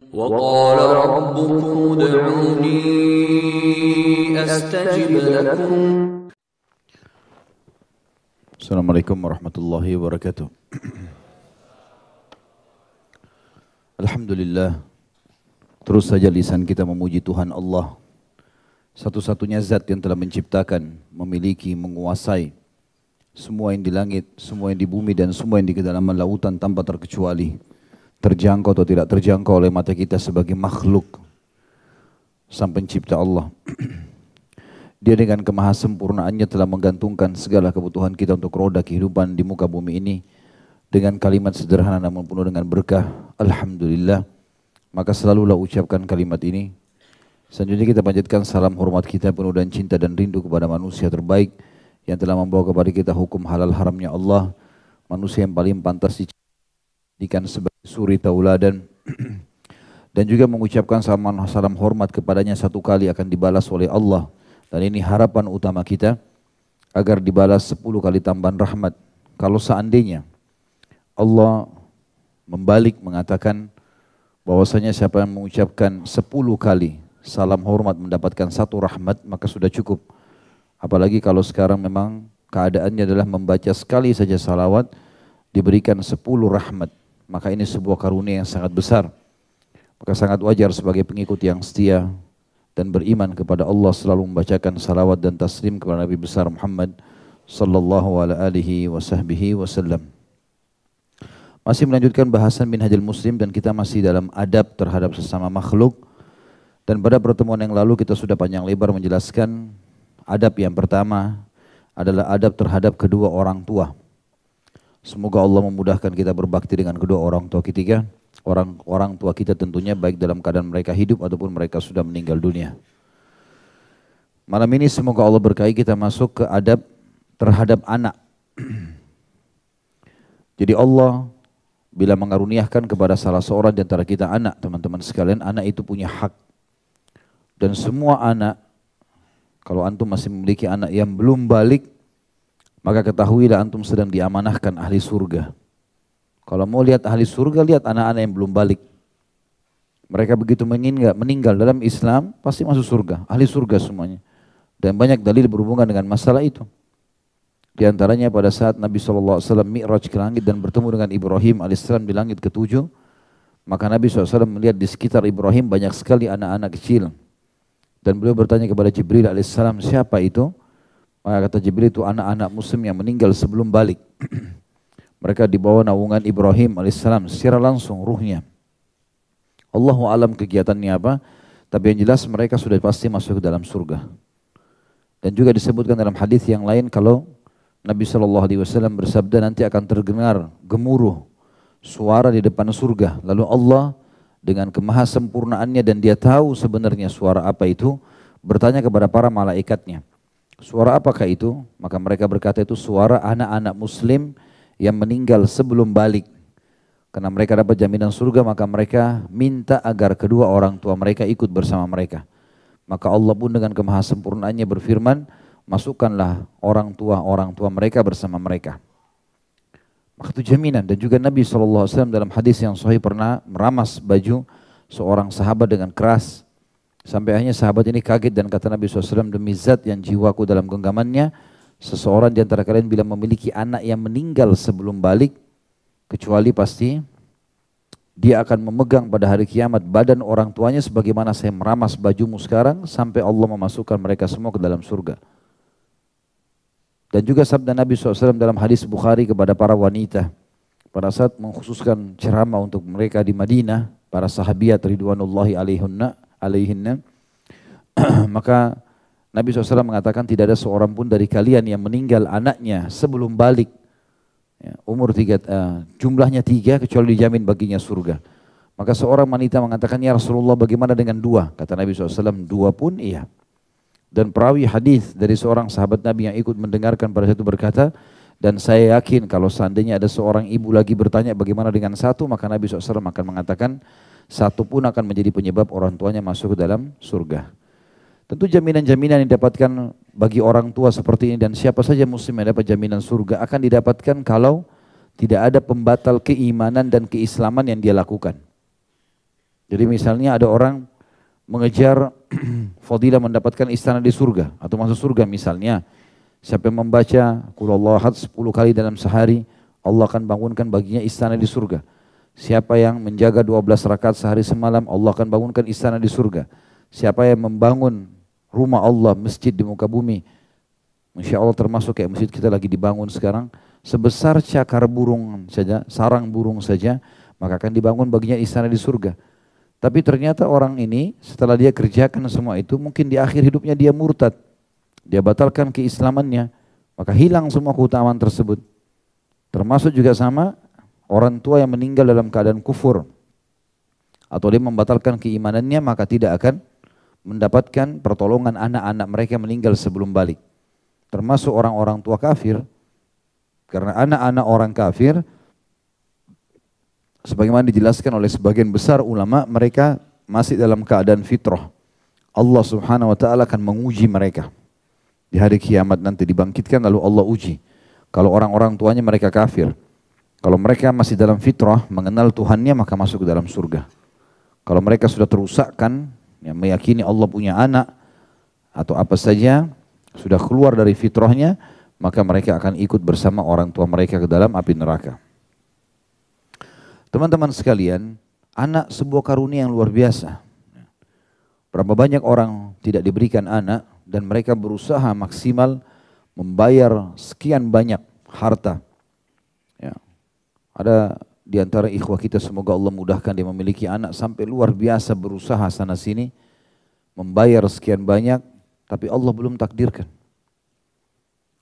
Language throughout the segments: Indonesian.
وقال ربكم ادعوني أستجب لكم. Assalamualaikum warahmatullahi wabarakatuh. Alhamdulillah, terus saja lisan kita memuji Tuhan Allah, satu-satunya zat yang telah menciptakan, memiliki, menguasai semua yang di langit, semua yang di bumi dan semua yang di kedalaman lautan tanpa terkecuali. Terjangkau atau tidak terjangkau oleh mata kita sebagai makhluk Sang Pencipta Allah. Dia dengan kemahasempurnaannya telah menggantungkan segala kebutuhan kita untuk roda kehidupan di muka bumi ini dengan kalimat sederhana namun penuh dengan berkah. Alhamdulillah. Maka selalulah ucapkan kalimat ini. Selanjutnya kita panjatkan salam hormat kita penuh dan cinta dan rindu kepada manusia terbaik yang telah membawa kepada kita hukum halal haramnya Allah, manusia yang paling pantas dijadikan sebagai suri tauladan, dan juga mengucapkan salam hormat kepadanya satu kali akan dibalas oleh Allah. Dan ini harapan utama kita, agar dibalas 10 kali tambahan rahmat. Kalau seandainya Allah membalik mengatakan bahwasanya siapa yang mengucapkan 10 kali salam hormat mendapatkan 1 rahmat, maka sudah cukup. Apalagi kalau sekarang memang keadaannya adalah membaca sekali saja salawat diberikan 10 rahmat. Maka ini sebuah karunia yang sangat besar. Maka sangat wajar sebagai pengikut yang setia dan beriman kepada Allah selalu membacakan salawat dan taslim kepada Nabi besar Muhammad sallallahu alaihi wasallam. Masih melanjutkan bahasan Minhajul Muslim dan kita masih dalam adab terhadap sesama makhluk. Dan pada pertemuan yang lalu kita sudah panjang lebar menjelaskan adab yang pertama adalah adab terhadap kedua orang tua. Semoga Allah memudahkan kita berbakti dengan kedua orang tua kita. Orang tua kita tentunya baik dalam keadaan mereka hidup ataupun mereka sudah meninggal dunia. Malam ini semoga Allah berkahi kita masuk ke adab terhadap anak. Jadi Allah bila mengaruniakan kepada salah seorang di antara kita anak, teman-teman sekalian, anak itu punya hak. Dan semua anak, kalau antum masih memiliki anak yang belum balik, maka ketahuilah antum sedang diamanahkan ahli surga. Kalau mau lihat ahli surga, lihat anak-anak yang belum balik. Mereka begitu meninggal dalam Islam, pasti masuk surga, ahli surga semuanya. Dan banyak dalil berhubungan dengan masalah itu. Di antaranya pada saat Nabi SAW mi'raj ke langit dan bertemu dengan Ibrahim AS di langit ke-7, maka Nabi SAW melihat di sekitar Ibrahim banyak sekali anak-anak kecil. Dan beliau bertanya kepada Jibril AS, siapa itu? Maka kata Jibril, itu anak-anak muslim yang meninggal sebelum balik. Mereka dibawa naungan Ibrahim AS secara langsung ruhnya. Allahu alam kegiatannya apa, tapi yang jelas mereka sudah pasti masuk ke dalam surga. Dan juga disebutkan dalam hadis yang lain kalau Nabi SAW bersabda nanti akan terdengar gemuruh suara di depan surga. Lalu Allah dengan kemahasempurnaannya dan dia tahu sebenarnya suara apa itu, bertanya kepada para malaikatnya, suara apakah itu? Maka mereka berkata itu suara anak-anak muslim yang meninggal sebelum balik. Karena mereka dapat jaminan surga, maka mereka minta agar kedua orang tua mereka ikut bersama mereka. Maka Allah pun dengan kemahasempurnaannya berfirman, masukkanlah orang tua mereka bersama mereka. Maka itu jaminan. Dan juga Nabi SAW dalam hadis yang sahih pernah meramas baju seorang sahabat dengan keras. Sampai akhirnya sahabat ini kaget dan kata Nabi SAW, demi zat yang jiwaku dalam genggamannya, seseorang di antara kalian bila memiliki anak yang meninggal sebelum balik, kecuali pasti dia akan memegang pada hari kiamat badan orang tuanya sebagaimana saya meramas bajumu sekarang sampai Allah memasukkan mereka semua ke dalam surga. Dan juga sabda Nabi SAW dalam hadis Bukhari kepada para wanita pada saat mengkhususkan ceramah untuk mereka di Madinah, para sahabiat ridwanullahi alaihinna, maka Nabi SAW mengatakan tidak ada seorang pun dari kalian yang meninggal anaknya sebelum balik, ya, jumlahnya 3 kecuali dijamin baginya surga. Maka seorang wanita mengatakan, ya Rasulullah bagaimana dengan 2? Kata Nabi SAW, 2 pun iya. Dan perawi hadis dari seorang sahabat Nabi yang ikut mendengarkan pada saat itu berkata, dan saya yakin kalau seandainya ada seorang ibu lagi bertanya bagaimana dengan 1, maka Nabi SAW akan mengatakan 1 pun akan menjadi penyebab orang tuanya masuk ke dalam surga. Tentu jaminan-jaminan yang didapatkan bagi orang tua seperti ini dan siapa saja muslim yang dapat jaminan surga akan didapatkan kalau tidak ada pembatal keimanan dan keislaman yang dia lakukan. Jadi misalnya ada orang mengejar fadilah mendapatkan istana di surga atau masuk surga misalnya. Siapa yang membaca Qul Huwallahu Ahad 10 kali dalam sehari, Allah akan bangunkan baginya istana di surga. Siapa yang menjaga 12 rakaat sehari semalam, Allah akan bangunkan istana di surga. Siapa yang membangun rumah Allah, masjid di muka bumi, Masya Allah termasuk kayak masjid kita lagi dibangun sekarang, sebesar cakar burung saja, sarang burung saja, maka akan dibangun baginya istana di surga. Tapi ternyata orang ini setelah dia kerjakan semua itu, mungkin di akhir hidupnya dia murtad. Dia batalkan keislamannya, maka hilang semua keutamaan tersebut. Termasuk juga sama orang tua yang meninggal dalam keadaan kufur atau dia membatalkan keimanannya, maka tidak akan mendapatkan pertolongan anak-anak mereka yang meninggal sebelum balik. Termasuk orang-orang tua kafir, karena anak-anak orang kafir sebagaimana dijelaskan oleh sebagian besar ulama, mereka masih dalam keadaan fitrah. Allah Subhanahu wa taala akan menguji mereka. Di hari kiamat nanti dibangkitkan lalu Allah uji. Kalau orang-orang tuanya mereka kafir, kalau mereka masih dalam fitrah mengenal Tuhannya, maka masuk ke dalam surga. Kalau mereka sudah terusakkan, yang meyakini Allah punya anak atau apa saja, sudah keluar dari fitrahnya, maka mereka akan ikut bersama orang tua mereka ke dalam api neraka. Teman-teman sekalian, anak sebuah karunia yang luar biasa. Berapa banyak orang tidak diberikan anak dan mereka berusaha maksimal membayar sekian banyak harta. Ya. Ada di antara ikhwah kita, semoga Allah mudahkan dia memiliki anak, sampai luar biasa berusaha sana sini membayar sekian banyak, tapi Allah belum takdirkan.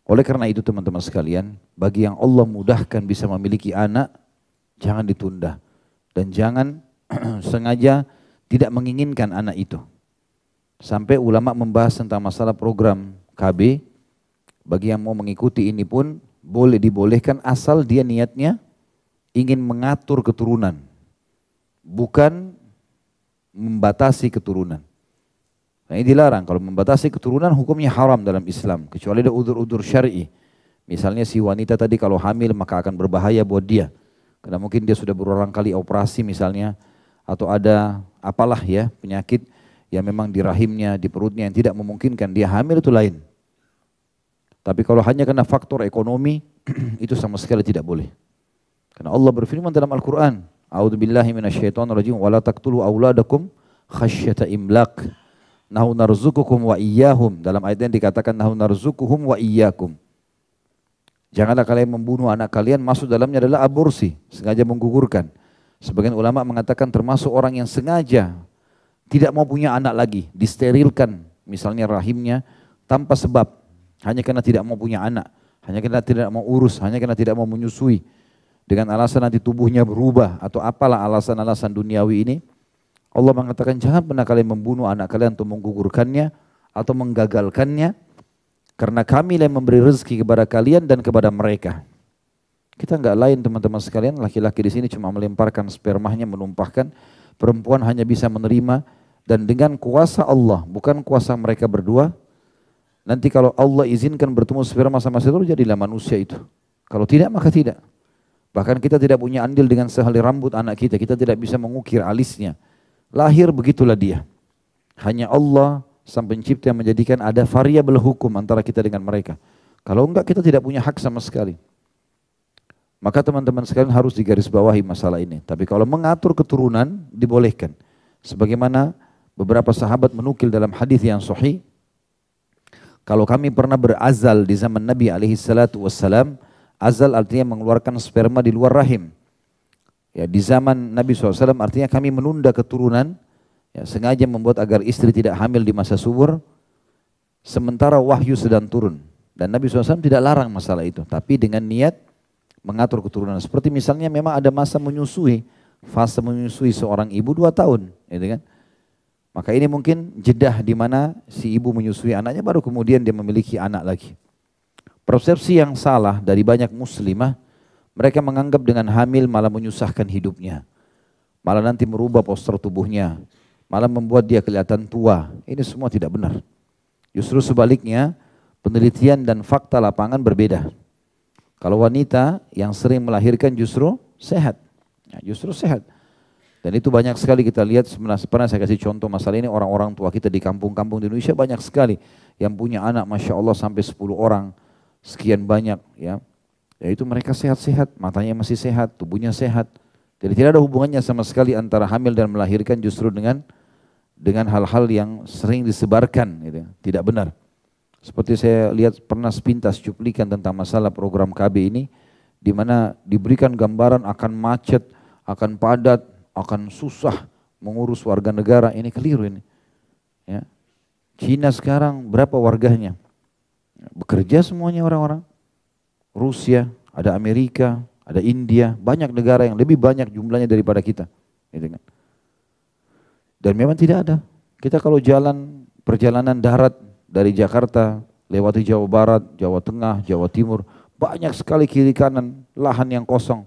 Oleh karena itu teman-teman sekalian, bagi yang Allah mudahkan bisa memiliki anak, jangan ditunda dan jangan sengaja tidak menginginkan anak itu. Sampai ulama membahas tentang masalah program KB, bagi yang mau mengikuti ini pun boleh dibolehkan asal dia niatnya ingin mengatur keturunan, bukan membatasi keturunan. Nah, ini dilarang. Kalau membatasi keturunan hukumnya haram dalam Islam, kecuali ada udzur-udzur syar'i. Misalnya si wanita tadi kalau hamil maka akan berbahaya buat dia, karena mungkin dia sudah berulang kali operasi misalnya, atau ada apalah ya penyakit yang memang di rahimnya, di perutnya yang tidak memungkinkan dia hamil, itu lain. Tapi kalau hanya karena faktor ekonomi, itu sama sekali tidak boleh. Karena Allah berfirman dalam Al-Quran, A'udzubillahi minasyaitonirrajim, wa la taqtulu auladakum khasyata imlaq. Nahu narzukukum wa iyyahum. Dalam ayat yang dikatakan nahu narzukuhum wa iyyakum. Janganlah kalian membunuh anak kalian, masuk dalamnya adalah aborsi, sengaja menggugurkan. Sebagian ulama mengatakan termasuk orang yang sengaja tidak mau punya anak lagi, disterilkan misalnya rahimnya tanpa sebab, hanya karena tidak mau punya anak, hanya karena tidak mau urus, hanya karena tidak mau menyusui, dengan alasan nanti tubuhnya berubah atau apalah alasan-alasan duniawi ini. Allah mengatakan jangan pernah kalian membunuh anak kalian atau menggugurkannya atau menggagalkannya, karena kami yang memberi rezeki kepada kalian dan kepada mereka. Kita enggak lain teman-teman sekalian, laki-laki di sini cuma melemparkan spermanya, menumpahkan. Perempuan hanya bisa menerima, dan dengan kuasa Allah, bukan kuasa mereka berdua. Nanti kalau Allah izinkan bertemu sperma sama seluruh, jadilah manusia itu. Kalau tidak, maka tidak. Bahkan kita tidak punya andil dengan sehelai rambut anak kita, kita tidak bisa mengukir alisnya. Lahir begitulah dia. Hanya Allah sang pencipta yang menjadikan ada variabel hukum antara kita dengan mereka. Kalau enggak, kita tidak punya hak sama sekali. Maka teman-teman sekalian harus digarisbawahi masalah ini. Tapi kalau mengatur keturunan dibolehkan. Sebagaimana beberapa sahabat menukil dalam hadis yang sahih, kalau kami pernah berazal di zaman Nabi SAW, azal artinya mengeluarkan sperma di luar rahim. Ya, di zaman Nabi SAW artinya kami menunda keturunan, ya, sengaja membuat agar istri tidak hamil di masa subur, sementara wahyu sedang turun. Dan Nabi SAW tidak larang masalah itu, tapi dengan niat mengatur keturunan. Seperti misalnya memang ada masa menyusui, fase menyusui seorang ibu 2 tahun, gitu kan? Maka ini mungkin jedah di mana si ibu menyusui anaknya, baru kemudian dia memiliki anak lagi. Persepsi yang salah dari banyak muslimah, mereka menganggap dengan hamil malah menyusahkan hidupnya, malah nanti merubah postur tubuhnya, malah membuat dia kelihatan tua. Ini semua tidak benar. Justru sebaliknya, penelitian dan fakta lapangan berbeda. Kalau wanita yang sering melahirkan justru sehat, ya, justru sehat. Dan itu banyak sekali kita lihat, sebenarnya pernah saya kasih contoh masalah ini, orang-orang tua kita di kampung-kampung di Indonesia banyak sekali yang punya anak Masya Allah sampai 10 orang, sekian banyak ya. Ya itu mereka sehat-sehat, matanya masih sehat, tubuhnya sehat. Jadi tidak ada hubungannya sama sekali antara hamil dan melahirkan, justru dengan hal-hal yang sering disebarkan gitu. Tidak benar. Seperti saya lihat pernah sepintas cuplikan tentang masalah program KB ini, di mana diberikan gambaran akan macet, akan padat, akan susah mengurus warga negara. Ini keliru ini. Ya. Cina sekarang berapa warganya? Bekerja semuanya orang-orang. Rusia, ada Amerika, ada India, banyak negara yang lebih banyak jumlahnya daripada kita. Gitu kan. Dan memang tidak ada. Kita kalau jalan perjalanan darat dari Jakarta, lewati Jawa Barat, Jawa Tengah, Jawa Timur, banyak sekali kiri kanan lahan yang kosong.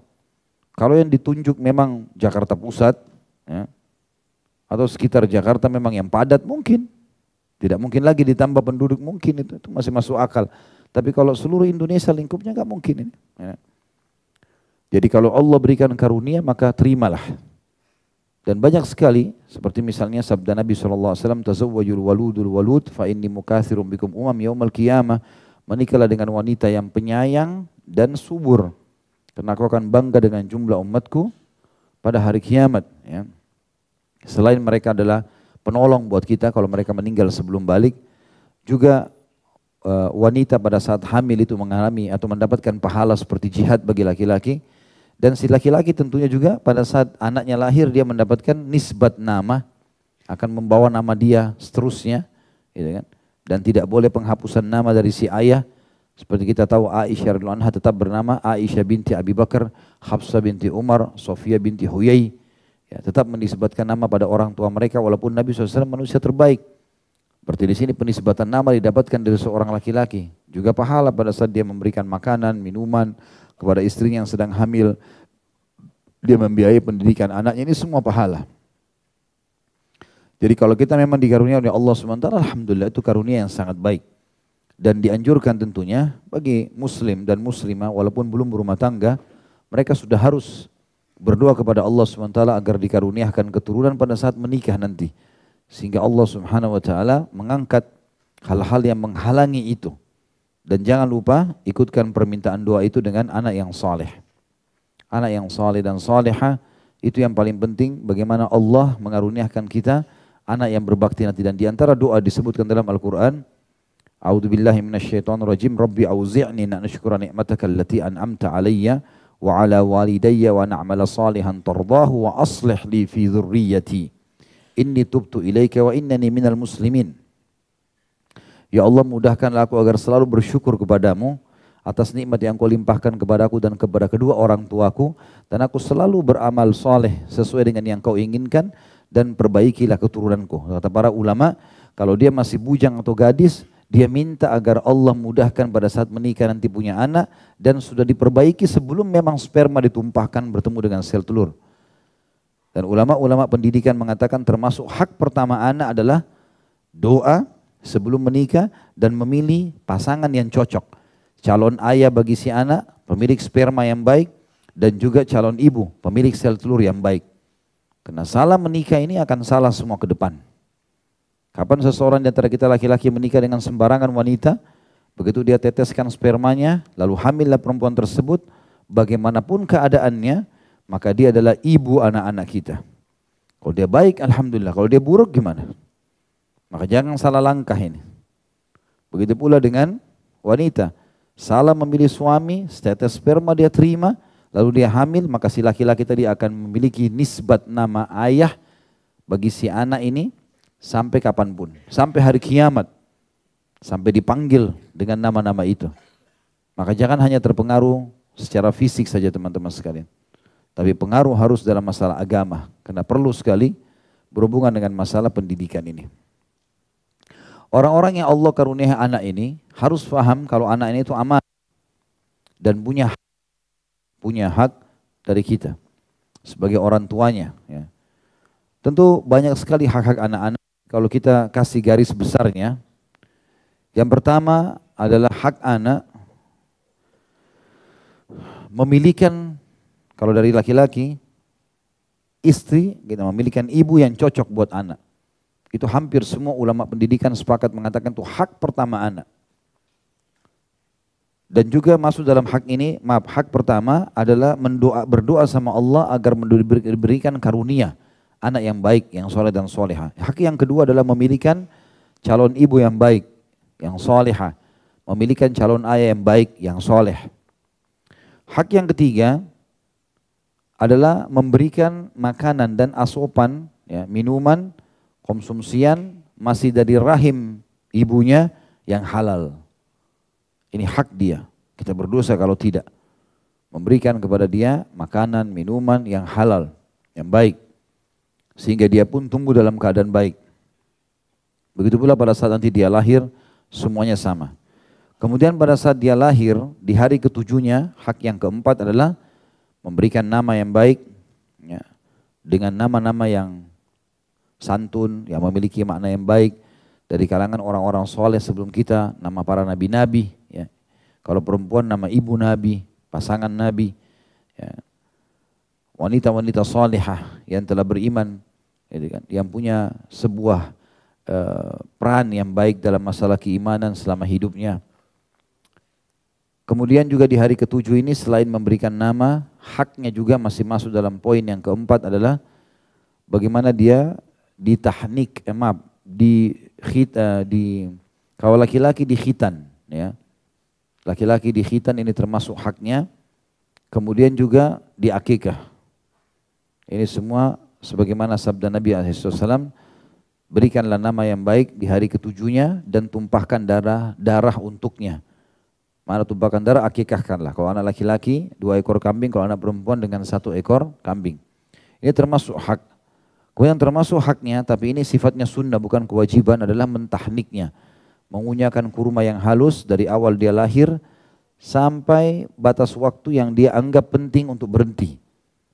Kalau yang ditunjuk memang Jakarta Pusat, ya, atau sekitar Jakarta memang yang padat mungkin. Tidak mungkin lagi ditambah penduduk, mungkin itu masih masuk akal. Tapi kalau seluruh Indonesia lingkupnya nggak mungkin ini. Ya. Jadi kalau Allah berikan karunia maka terimalah. Dan banyak sekali seperti misalnya sabda Nabi SAW, tazawwajul waludul walud fa inni mukatsirun bikum yaumal qiyamah. Menikahlah dengan wanita yang penyayang dan subur. Karena aku akan bangga dengan jumlah umatku pada hari kiamat. Ya. Selain mereka adalah penolong buat kita kalau mereka meninggal sebelum balik, juga wanita pada saat hamil itu mengalami atau mendapatkan pahala seperti jihad bagi laki-laki. Dan si laki-laki tentunya juga pada saat anaknya lahir dia mendapatkan nisbat nama, akan membawa nama dia seterusnya. Gitu kan? Dan tidak boleh penghapusan nama dari si ayah. Seperti kita tahu Aisyah radhiyallahu anha tetap bernama Aisyah binti Abi Bakar, Hafsah binti Umar, Sofia binti Huyai. Ya, tetap menisbatkan nama pada orang tua mereka walaupun Nabi SAW manusia terbaik. Berarti di sini penisbatan nama didapatkan dari seorang laki-laki. Juga pahala pada saat dia memberikan makanan, minuman kepada istrinya yang sedang hamil. Dia membiayai pendidikan anaknya, ini semua pahala. Jadi kalau kita memang dikaruniai oleh Allah SWT, alhamdulillah itu karunia yang sangat baik. Dan dianjurkan tentunya bagi muslim dan muslimah walaupun belum berumah tangga, mereka sudah harus berdoa kepada Allah SWT agar dikaruniakan keturunan pada saat menikah nanti. Sehingga Allah Subhanahu wa taala mengangkat hal-hal yang menghalangi itu. Dan jangan lupa ikutkan permintaan doa itu dengan anak yang saleh. Anak yang saleh dan salihah itu yang paling penting, bagaimana Allah mengaruniakan kita anak yang berbakti nanti. Dan di antara doa disebutkan dalam Al-Quran, A'udzubillahi minasyaitonirrajim, Rabbi auzi'ni an ashkura ni'mataka allati an'amta 'alayya wa 'ala walidayya wa na'mala salihan tardahu wa aslih li fi dzurriyyati inni tubtu ilaika wa innani minal muslimin. Ya Allah, mudahkanlah aku agar selalu bersyukur kepadamu atas nikmat yang kau limpahkan kepadaku dan kepada kedua orang tuaku, dan aku selalu beramal saleh sesuai dengan yang kau inginkan, dan perbaikilah keturunanku. Kata para ulama, kalau dia masih bujang atau gadis, dia minta agar Allah mudahkan pada saat menikah nanti punya anak, dan sudah diperbaiki sebelum memang sperma ditumpahkan bertemu dengan sel telur. Dan ulama-ulama pendidikan mengatakan termasuk hak pertama anak adalah doa sebelum menikah dan memilih pasangan yang cocok. Calon ayah bagi si anak, pemilik sperma yang baik, dan juga calon ibu, pemilik sel telur yang baik. Karena salah menikah ini akan salah semua ke depan. Kapan seseorang di antara kita laki-laki menikah dengan sembarangan wanita, begitu dia teteskan spermanya, lalu hamillah perempuan tersebut, bagaimanapun keadaannya, maka dia adalah ibu anak-anak kita. Kalau dia baik, alhamdulillah. Kalau dia buruk, gimana? Maka jangan salah langkah ini. Begitu pula dengan wanita. Salah memilih suami, tetes sperma dia terima, lalu dia hamil, maka si laki-laki tadi akan memiliki nisbat nama ayah bagi si anak ini, sampai kapanpun, sampai hari kiamat, sampai dipanggil dengan nama-nama itu. Maka jangan hanya terpengaruh secara fisik saja teman-teman sekalian, tapi pengaruh harus dalam masalah agama, karena perlu sekali berhubungan dengan masalah pendidikan ini. Orang-orang yang Allah karuniai anak ini harus paham kalau anak ini itu amanah dan punya hak dari kita sebagai orang tuanya. Ya. Tentu banyak sekali hak-hak anak-anak. Kalau kita kasih garis besarnya, yang pertama adalah hak anak memilikan, kalau dari laki-laki, istri, kita memiliki ibu yang cocok buat anak. Itu hampir semua ulama pendidikan sepakat mengatakan itu hak pertama anak. Dan juga masuk dalam hak ini, hak pertama adalah berdoa sama Allah agar diberikan karunia anak yang baik, yang soleh dan soleha. Hak yang kedua adalah memilikan calon ibu yang baik, yang soleha. Memilikan calon ayah yang baik, yang soleh. Hak yang ketiga adalah memberikan makanan dan asupan, ya, minuman, konsumsian masih dari rahim ibunya yang halal. Ini hak dia. Kita berdosa kalau tidak. Memberikan kepada dia makanan, minuman yang halal, yang baik. Sehingga dia pun tumbuh dalam keadaan baik. Begitu pula pada saat nanti dia lahir, semuanya sama. Kemudian pada saat dia lahir, di hari ketujuhnya, hak yang keempat adalah memberikan nama yang baik, ya, dengan nama-nama yang santun, yang memiliki makna yang baik, dari kalangan orang-orang soleh sebelum kita, nama para nabi-nabi, ya. Kalau perempuan nama ibu nabi, pasangan nabi, ya. Wanita-wanita solehah yang telah beriman, gitu kan, yang punya sebuah peran yang baik dalam masalah keimanan selama hidupnya. Kemudian juga di hari ketujuh ini selain memberikan nama, haknya juga masih masuk dalam poin yang keempat adalah bagaimana dia ditahnik, kalau laki-laki di khitan, ya. Laki-laki di khitan ini termasuk haknya. Kemudian juga di akikah. Ini semua sebagaimana sabda Nabi SAW, berikanlah nama yang baik di hari ketujuhnya dan tumpahkan darah untuknya. Mana tumpahkan darah, akikahkanlah. Kalau anak laki-laki 2 ekor kambing, kalau anak perempuan dengan 1 ekor kambing. Ini termasuk hak. Kemudian termasuk haknya, tapi ini sifatnya sunnah bukan kewajiban, adalah mentahniknya. Mengunyahkan kurma yang halus dari awal dia lahir sampai batas waktu yang dia anggap penting untuk berhenti.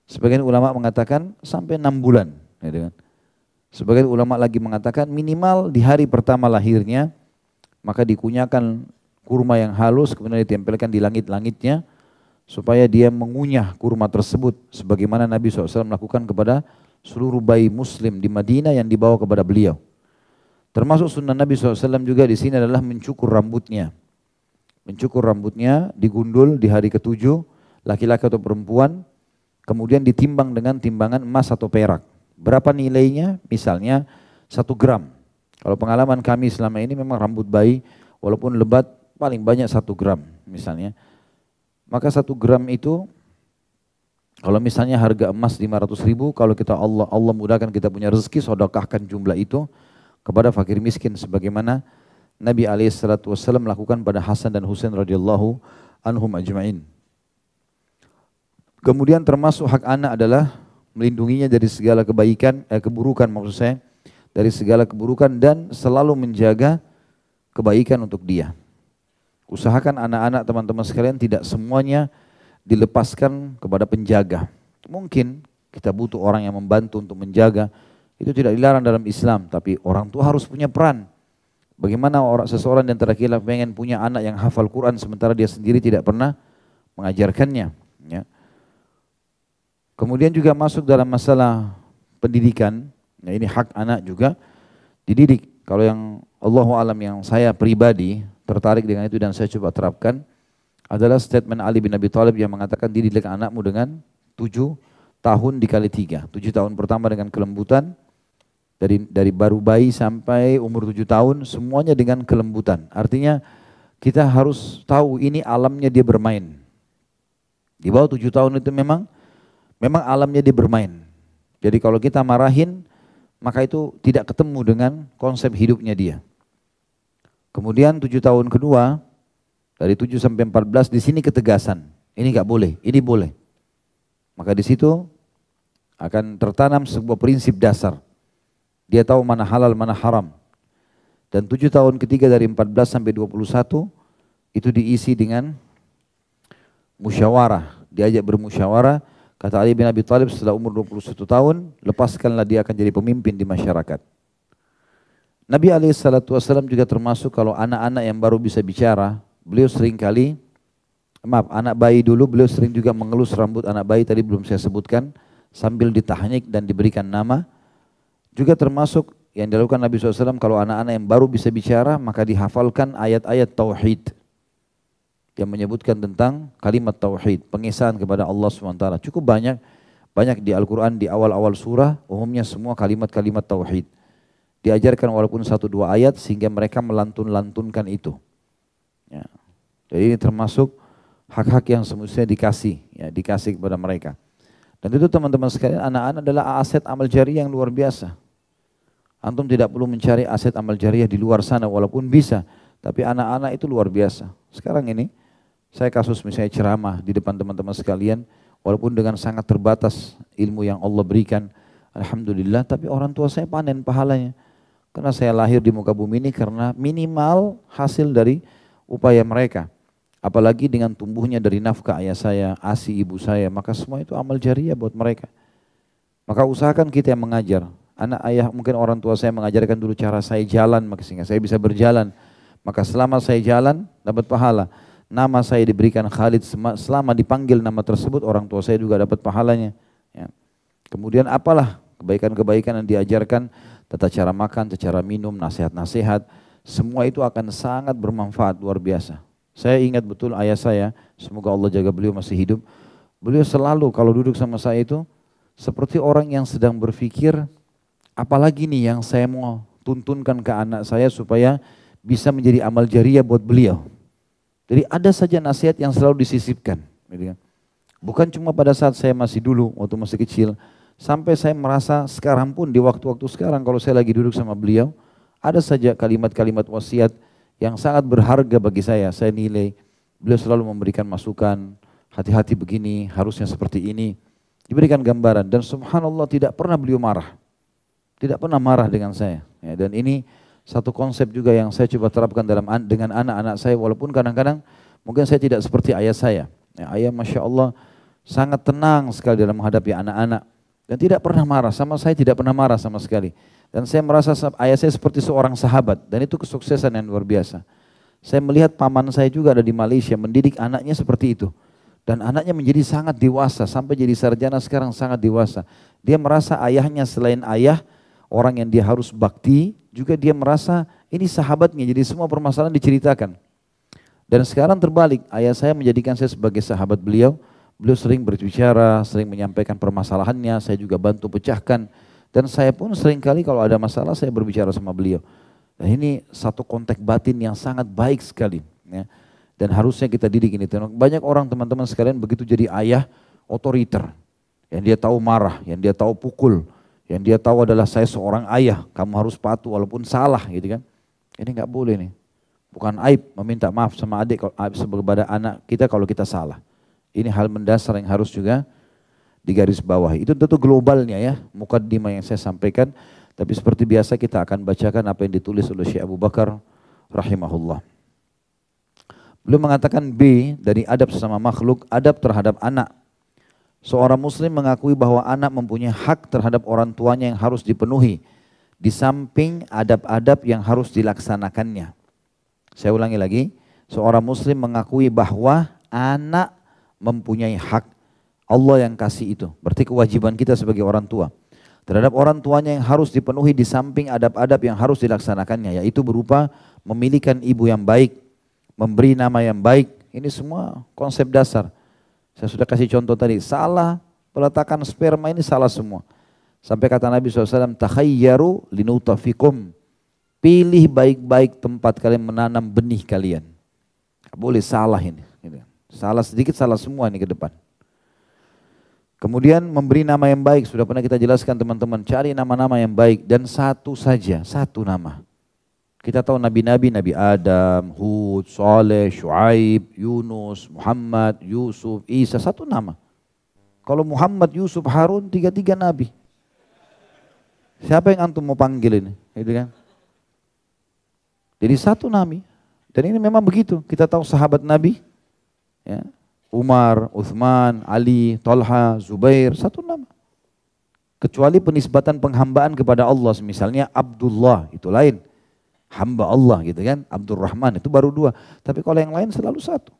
Sebagian ulama mengatakan sampai 6 bulan. Ya, sebagian ulama lagi mengatakan minimal di hari pertama lahirnya, maka dikunyahkan kurma yang halus, kemudian ditempelkan di langit-langitnya, supaya dia mengunyah kurma tersebut. Sebagaimana Nabi SAW melakukan kepada seluruh bayi muslim di Madinah yang dibawa kepada beliau. Termasuk sunnah Nabi SAW juga di sini adalah mencukur rambutnya. Mencukur rambutnya, digundul di hari ketujuh, laki-laki atau perempuan, kemudian ditimbang dengan timbangan emas atau perak. Berapa nilainya? Misalnya 1 gram. Kalau pengalaman kami selama ini memang rambut bayi, walaupun lebat, paling banyak 1 gram misalnya. Maka 1 gram itu, kalau misalnya harga emas 500.000, kalau kita Allah mudahkan kita punya rezeki, sedekahkan jumlah itu kepada fakir miskin sebagaimana Nabi SAW melakukan pada Hasan dan Husain radhiyallahu anhum ajma'in. Kemudian termasuk hak anak adalah melindunginya dari segala keburukan maksud saya, dari segala keburukan dan selalu menjaga kebaikan untuk dia. Usahakan anak-anak teman-teman sekalian tidak semuanya dilepaskan kepada penjaga. Mungkin kita butuh orang yang membantu untuk menjaga, itu tidak dilarang dalam Islam, tapi orang tua harus punya peran. Bagaimana seseorang di antara kita pengen punya anak yang hafal Quran sementara dia sendiri tidak pernah mengajarkannya, ya. Kemudian juga masuk dalam masalah pendidikan, nah ini hak anak juga dididik. Kalau yang Allahu alam yang saya pribadi tertarik dengan itu dan saya coba terapkan adalah statement Ali bin Abi Thalib yang mengatakan dididik anakmu dengan 7 tahun dikali 3. 7 tahun pertama dengan kelembutan, dari baru bayi sampai umur 7 tahun semuanya dengan kelembutan. Artinya kita harus tahu ini alamnya dia bermain. Di bawah 7 tahun itu memang alamnya dia bermain. Jadi kalau kita marahin, maka itu tidak ketemu dengan konsep hidupnya dia. Kemudian 7 tahun kedua, dari 7 sampai 14, di sini ketegasan. Ini enggak boleh, ini boleh. Maka di situ akan tertanam sebuah prinsip dasar. Dia tahu mana halal, mana haram. Dan 7 tahun ketiga dari 14 sampai 21, itu diisi dengan musyawarah. Diajak bermusyawarah. Kata Ali bin Abi Thalib setelah umur 21 tahun, lepaskanlah dia akan jadi pemimpin di masyarakat. Nabi SAW juga termasuk kalau anak-anak yang baru bisa bicara, beliau sering anak bayi dulu, beliau sering juga mengelus rambut anak bayi, tadi belum saya sebutkan, sambil ditahnik dan diberikan nama. Juga termasuk yang dilakukan Nabi SAW kalau anak-anak yang baru bisa bicara maka dihafalkan ayat-ayat tauhid yang menyebutkan tentang kalimat tauhid, pengesahan kepada Allah SWT. Cukup banyak di Al-Quran di awal-awal surah umumnya semua kalimat-kalimat tauhid. Diajarkan walaupun 1-2 ayat sehingga mereka melantun-lantunkan itu. Ya. Jadi ini termasuk hak-hak yang semestinya dikasih kepada mereka. Dan itu teman-teman sekalian, anak-anak adalah aset amal jariah yang luar biasa. Antum tidak perlu mencari aset amal jariah di luar sana walaupun bisa. Tapi anak-anak itu luar biasa. Sekarang ini, saya kasus misalnya ceramah di depan teman-teman sekalian, walaupun dengan sangat terbatas ilmu yang Allah berikan, alhamdulillah, tapi orang tua saya panen pahalanya. Karena saya lahir di muka bumi ini karena minimal hasil dari upaya mereka. Apalagi dengan tumbuhnya dari nafkah ayah saya, ASI ibu saya, maka semua itu amal jariah buat mereka. Maka usahakan kita yang mengajar. Anak ayah mungkin orang tua saya mengajarkan dulu cara saya jalan, maka sehingga saya bisa berjalan. Maka selama saya jalan dapat pahala. Nama saya diberikan Khalid, selama dipanggil nama tersebut orang tua saya juga dapat pahalanya. Ya. Kemudian apalah kebaikan-kebaikan yang diajarkan, tata cara makan, tata cara minum, nasihat-nasihat, semua itu akan sangat bermanfaat luar biasa. Saya ingat betul ayah saya, semoga Allah jaga beliau masih hidup. Beliau selalu kalau duduk sama saya itu seperti orang yang sedang berpikir, apalagi nih yang saya mau tuntunkan ke anak saya supaya bisa menjadi amal jariah buat beliau. Jadi ada saja nasihat yang selalu disisipkan. Bukan cuma pada saat saya masih dulu, waktu masih kecil, sampai saya merasa sekarang pun di waktu-waktu sekarang kalau saya lagi duduk sama beliau, ada saja kalimat-kalimat wasiat yang sangat berharga bagi saya nilai. Beliau selalu memberikan masukan, hati-hati begini, harusnya seperti ini. Diberikan gambaran dan subhanallah tidak pernah beliau marah. Tidak pernah marah dengan saya. Ya, dan ini satu konsep juga yang saya coba terapkan dengan anak-anak saya walaupun kadang-kadang mungkin saya tidak seperti ayah saya. Ya, ayah Masya Allah sangat tenang sekali dalam menghadapi anak-anak. Dan tidak pernah marah, sama saya tidak pernah marah sama sekali. Dan saya merasa ayah saya seperti seorang sahabat dan itu kesuksesan yang luar biasa. Saya melihat paman saya juga ada di Malaysia mendidik anaknya seperti itu. Dan anaknya menjadi sangat dewasa, sampai jadi sarjana sekarang sangat dewasa. Dia merasa ayahnya selain ayah, orang yang dia harus bakti, juga dia merasa ini sahabatnya, jadi semua permasalahan diceritakan. Dan sekarang terbalik, ayah saya menjadikan saya sebagai sahabat beliau. Beliau sering berbicara, sering menyampaikan permasalahannya, saya juga bantu pecahkan. Dan saya pun seringkali kalau ada masalah saya berbicara sama beliau. Dan ini satu konteks batin yang sangat baik sekali. Ya. Dan harusnya kita didik ini. Banyak orang teman-teman sekalian begitu jadi ayah otoriter. Yang dia tahu marah, yang dia tahu pukul. Yang dia tahu adalah saya seorang ayah, kamu harus patuh walaupun salah gitu kan. Ini nggak boleh nih. Bukan aib meminta maaf sama adik kepada anak kita kalau kita salah. Ini hal mendasar yang harus juga di garis bawah. Itu tentu globalnya ya, mukaddimah yang saya sampaikan. Tapi seperti biasa kita akan bacakan apa yang ditulis oleh Syekh Abu Bakar rahimahullah. Beliau mengatakan B dari adab sesama makhluk, adab terhadap anak. Seorang muslim mengakui bahwa anak mempunyai hak terhadap orang tuanya yang harus dipenuhi. Di samping adab-adab yang harus dilaksanakannya. Saya ulangi lagi, seorang muslim mengakui bahwa anak mempunyai hak. Allah yang kasih itu, berarti kewajiban kita sebagai orang tua. Terhadap orang tuanya yang harus dipenuhi di samping adab-adab yang harus dilaksanakannya. Yaitu berupa memilihkan ibu yang baik, memberi nama yang baik. Ini semua konsep dasar. Saya sudah kasih contoh tadi, salah peletakan sperma ini salah semua. Sampai kata Nabi SAW, takhayyaru linutafikum. Pilih baik-baik tempat kalian menanam benih kalian. Gak boleh salah ini. Salah sedikit, salah semua ini ke depan. Kemudian memberi nama yang baik, sudah pernah kita jelaskan teman-teman, cari nama-nama yang baik dan satu saja, satu nama. Kita tahu nabi-nabi, Nabi Adam, Hud, Saleh, Shu'aib, Yunus, Muhammad, Yusuf, Isa, satu nama. Kalau Muhammad, Yusuf, Harun, tiga-tiga nabi. Siapa yang antum mau panggil ini? Gitu kan? Jadi satu nabi. Dan ini memang begitu, kita tahu sahabat nabi, ya, Umar, Uthman, Ali, Talha, Zubair, satu nama. Kecuali penisbatan penghambaan kepada Allah, misalnya Abdullah, itu lain. Hamba Allah gitu kan, Abdurrahman itu baru dua. Tapi kalau yang lain selalu satu.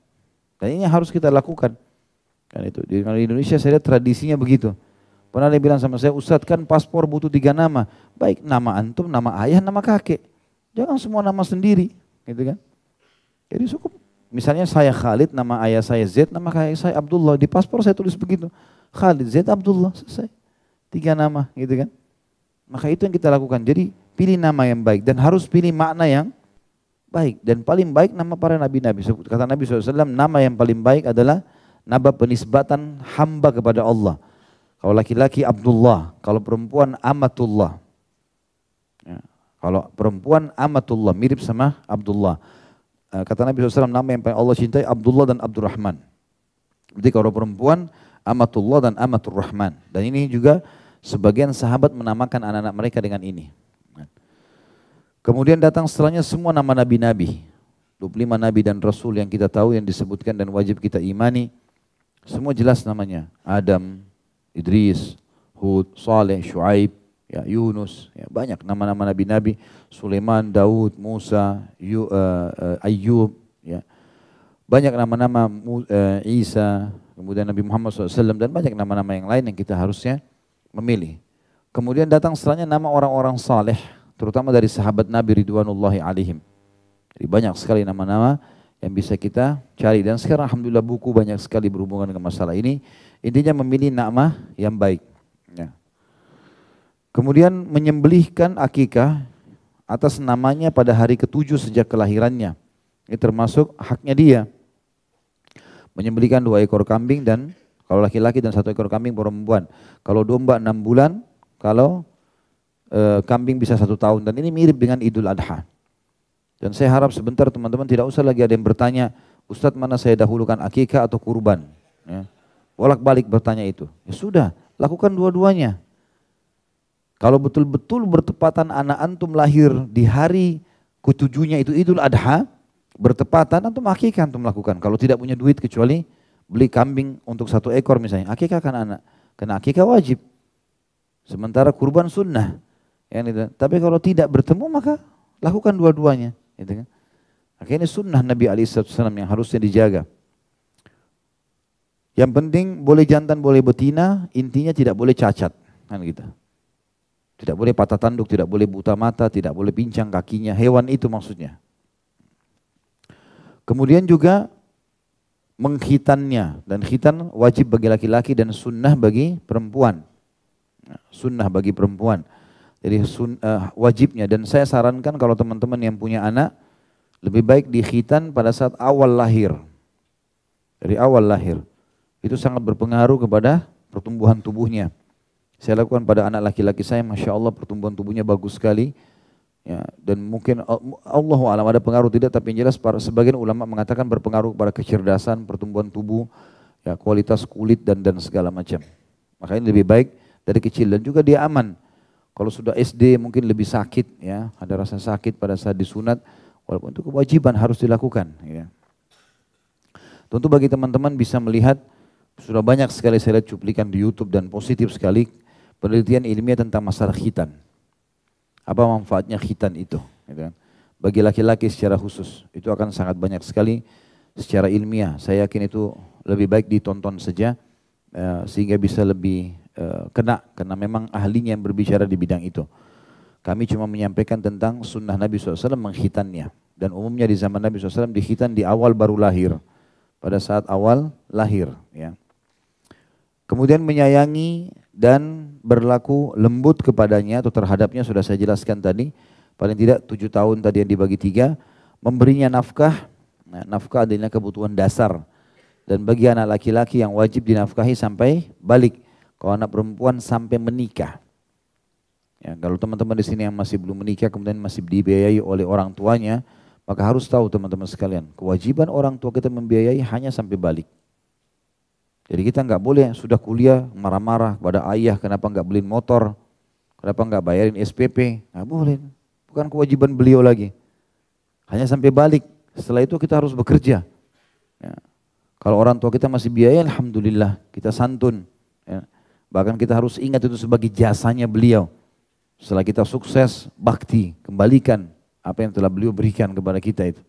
Dan ini harus kita lakukan. Kan itu. Di Indonesia saya lihat tradisinya begitu. Pernah dia bilang sama saya, Ustadz kan paspor butuh 3 nama. Baik, nama antum, nama ayah, nama kakek. Jangan semua nama sendiri, gitu kan. Jadi cukup, misalnya saya Khalid, nama ayah saya Z, nama kakek saya Abdullah. Di paspor saya tulis begitu, Khalid Z Abdullah, selesai. 3 nama, gitu kan. Maka itu yang kita lakukan. Jadi pilih nama yang baik dan harus pilih makna yang baik. Dan paling baik nama para nabi-nabi. Kata Nabi SAW, nama yang paling baik adalah nama penisbatan hamba kepada Allah. Kalau laki-laki Abdullah, kalau perempuan Amatullah. Ya. Kalau perempuan Amatullah, mirip sama Abdullah. Kata Nabi SAW, nama yang paling Allah cintai Abdullah dan Abdurrahman. Jadi kalau perempuan Amatullah dan Amatur Rahman. Dan ini juga sebagian sahabat menamakan anak-anak mereka dengan ini. Kemudian datang setelahnya semua nama nabi-nabi. 25 nabi dan rasul yang kita tahu, yang disebutkan dan wajib kita imani. Semua jelas namanya. Adam, Idris, Hud, Saleh, Shu'aib, ya, Yunus. Ya, banyak nama-nama nabi-nabi. Sulaiman, Daud, Musa, Ayyub. Ya. Banyak nama-nama Isa, kemudian Nabi Muhammad SAW, dan banyak nama-nama yang lain yang kita harusnya memilih. Kemudian datang setelahnya nama orang-orang saleh, terutama dari sahabat Nabi Ridwanullahi alaihim. Jadi banyak sekali nama-nama yang bisa kita cari. Dan sekarang alhamdulillah buku banyak sekali berhubungan dengan masalah ini. Intinya memilih nama yang baik. Ya. Kemudian menyembelihkan akikah atas namanya pada hari ke-7 sejak kelahirannya. Ini termasuk haknya dia. Menyembelihkan 2 ekor kambing, dan kalau laki-laki dan 1 ekor kambing perempuan. Kalau domba 6 bulan, kalau kambing bisa 1 tahun. Dan ini mirip dengan Idul Adha. Dan saya harap sebentar teman-teman tidak usah lagi ada yang bertanya, Ustadz mana saya dahulukan akikah atau kurban. Ya. Bolak-balik bertanya itu. Ya sudah, lakukan dua-duanya. Kalau betul-betul bertepatan anak antum lahir di hari ke-7-nya itu Idul Adha, bertepatan antum akikah antum lakukan. Kalau tidak punya duit kecuali beli kambing untuk 1 ekor misalnya, akikah kan anak. Karena akikah wajib. Sementara kurban sunnah. Ya, gitu. Tapi kalau tidak bertemu maka lakukan dua-duanya. Gitu kan. Akhirnya sunnah Nabi SAW yang harusnya dijaga. Yang penting boleh jantan, boleh betina, intinya tidak boleh cacat. Kan gitu. Tidak boleh patah tanduk, tidak boleh buta mata, tidak boleh pincang kakinya. Hewan itu maksudnya. Kemudian juga mengkhitannya. Dan khitan wajib bagi laki-laki dan sunnah bagi perempuan. Sunnah bagi perempuan. Jadi wajibnya, dan saya sarankan kalau teman-teman yang punya anak, lebih baik dikhitan pada saat awal lahir. Dari awal lahir. Itu sangat berpengaruh kepada pertumbuhan tubuhnya. Saya lakukan pada anak laki-laki saya, Masya Allah pertumbuhan tubuhnya bagus sekali. Ya, dan mungkin Allahu a'lam ada pengaruh tidak, tapi yang jelas sebagian ulama mengatakan berpengaruh pada kecerdasan, pertumbuhan tubuh, ya, kualitas kulit dan segala macam. Makanya lebih baik dari kecil, dan juga dia aman. Kalau sudah SD mungkin lebih sakit, ya, ada rasa sakit pada saat disunat, walaupun itu kewajiban harus dilakukan. Ya. Tentu bagi teman-teman bisa melihat, sudah banyak sekali saya lihat cuplikan di YouTube dan positif sekali penelitian ilmiah tentang masalah khitan. Apa manfaatnya khitan itu? Gitu kan. Bagi laki-laki secara khusus, itu akan sangat banyak sekali secara ilmiah. Saya yakin itu lebih baik ditonton saja, sehingga bisa lebih kena, karena memang ahlinya yang berbicara di bidang itu. Kami cuma menyampaikan tentang sunnah Nabi SAW mengkhitannya. Dan umumnya di zaman Nabi SAW dikhitan di awal baru lahir. Pada saat awal lahir. Ya. Kemudian menyayangi dan berlaku lembut kepadanya atau terhadapnya, sudah saya jelaskan tadi. Paling tidak 7 tahun tadi yang dibagi 3. Memberinya nafkah. Nah, nafkah adalah kebutuhan dasar. Dan bagi anak laki-laki yang wajib dinafkahi sampai balik. Kalau anak perempuan sampai menikah. Ya, kalau teman-teman di sini yang masih belum menikah kemudian masih dibiayai oleh orang tuanya, maka harus tahu teman-teman sekalian, kewajiban orang tua kita membiayai hanya sampai balik. Jadi kita nggak boleh sudah kuliah marah-marah kepada ayah kenapa nggak beliin motor, kenapa nggak bayarin SPP, nggak boleh. Bukan kewajiban beliau lagi. Hanya sampai balik. Setelah itu kita harus bekerja. Ya. Kalau orang tua kita masih biayai, alhamdulillah kita santun. Ya. Bahkan kita harus ingat itu sebagai jasanya beliau. Setelah kita sukses, bakti, kembalikan apa yang telah beliau berikan kepada kita itu.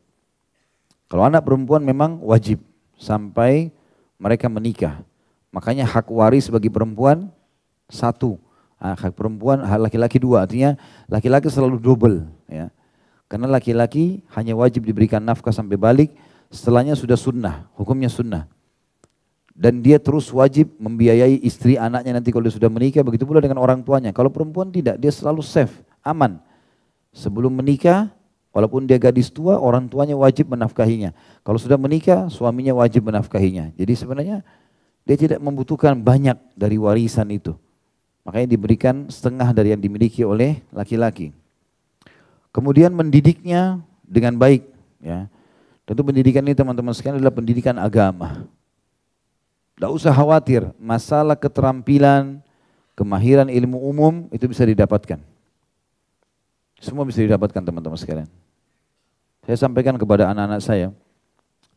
Kalau anak perempuan memang wajib sampai mereka menikah. Makanya hak waris bagi perempuan satu. Hak perempuan, hak laki-laki dua. Artinya laki-laki selalu double. Ya. Karena laki-laki hanya wajib diberikan nafkah sampai balik, setelahnya sudah sunnah, hukumnya sunnah. Dan dia terus wajib membiayai istri anaknya nanti kalau dia sudah menikah, begitu pula dengan orang tuanya. Kalau perempuan tidak, dia selalu safe, aman. Sebelum menikah, walaupun dia gadis tua, orang tuanya wajib menafkahinya. Kalau sudah menikah, suaminya wajib menafkahinya. Jadi sebenarnya dia tidak membutuhkan banyak dari warisan itu. Makanya diberikan setengah dari yang dimiliki oleh laki-laki. Kemudian mendidiknya dengan baik. Ya. Tentu pendidikan ini teman-teman sekalian adalah pendidikan agama. Tidak usah khawatir, masalah keterampilan, kemahiran ilmu umum itu bisa didapatkan. Semua bisa didapatkan teman-teman sekalian. Saya sampaikan kepada anak-anak saya,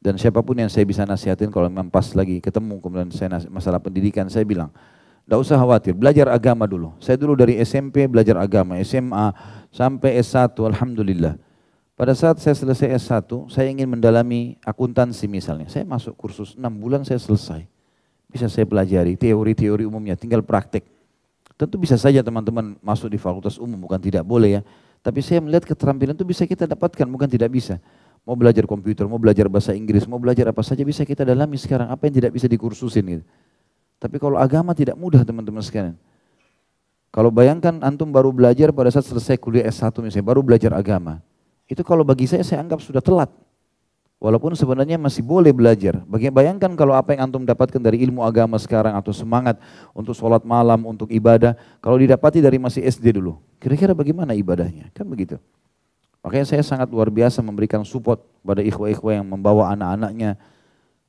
dan siapapun yang saya bisa nasihatin kalau memang pas lagi ketemu kemudian saya masalah pendidikan, saya bilang, tidak usah khawatir, belajar agama dulu. Saya dulu dari SMP belajar agama, SMA sampai S1, Alhamdulillah. Pada saat saya selesai S1, saya ingin mendalami akuntansi misalnya. Saya masuk kursus 6 bulan saya selesai. Bisa saya pelajari teori-teori umumnya, tinggal praktek. Tentu bisa saja teman-teman masuk di fakultas umum, bukan tidak boleh ya. Tapi saya melihat keterampilan itu bisa kita dapatkan, bukan tidak bisa. Mau belajar komputer, mau belajar bahasa Inggris, mau belajar apa saja bisa kita dalami sekarang. Apa yang tidak bisa dikursusin gitu. Tapi kalau agama tidak mudah teman-teman sekalian. Kalau bayangkan antum baru belajar pada saat selesai kuliah S1 misalnya, baru belajar agama. Itu kalau bagi saya anggap sudah telat. Walaupun sebenarnya masih boleh belajar. Bayangkan kalau apa yang antum dapatkan dari ilmu agama sekarang atau semangat untuk sholat malam, untuk ibadah, kalau didapati dari masih SD dulu, kira-kira bagaimana ibadahnya? Kan begitu. Makanya saya sangat luar biasa memberikan support pada ikhwah-ikhwah yang membawa anak-anaknya.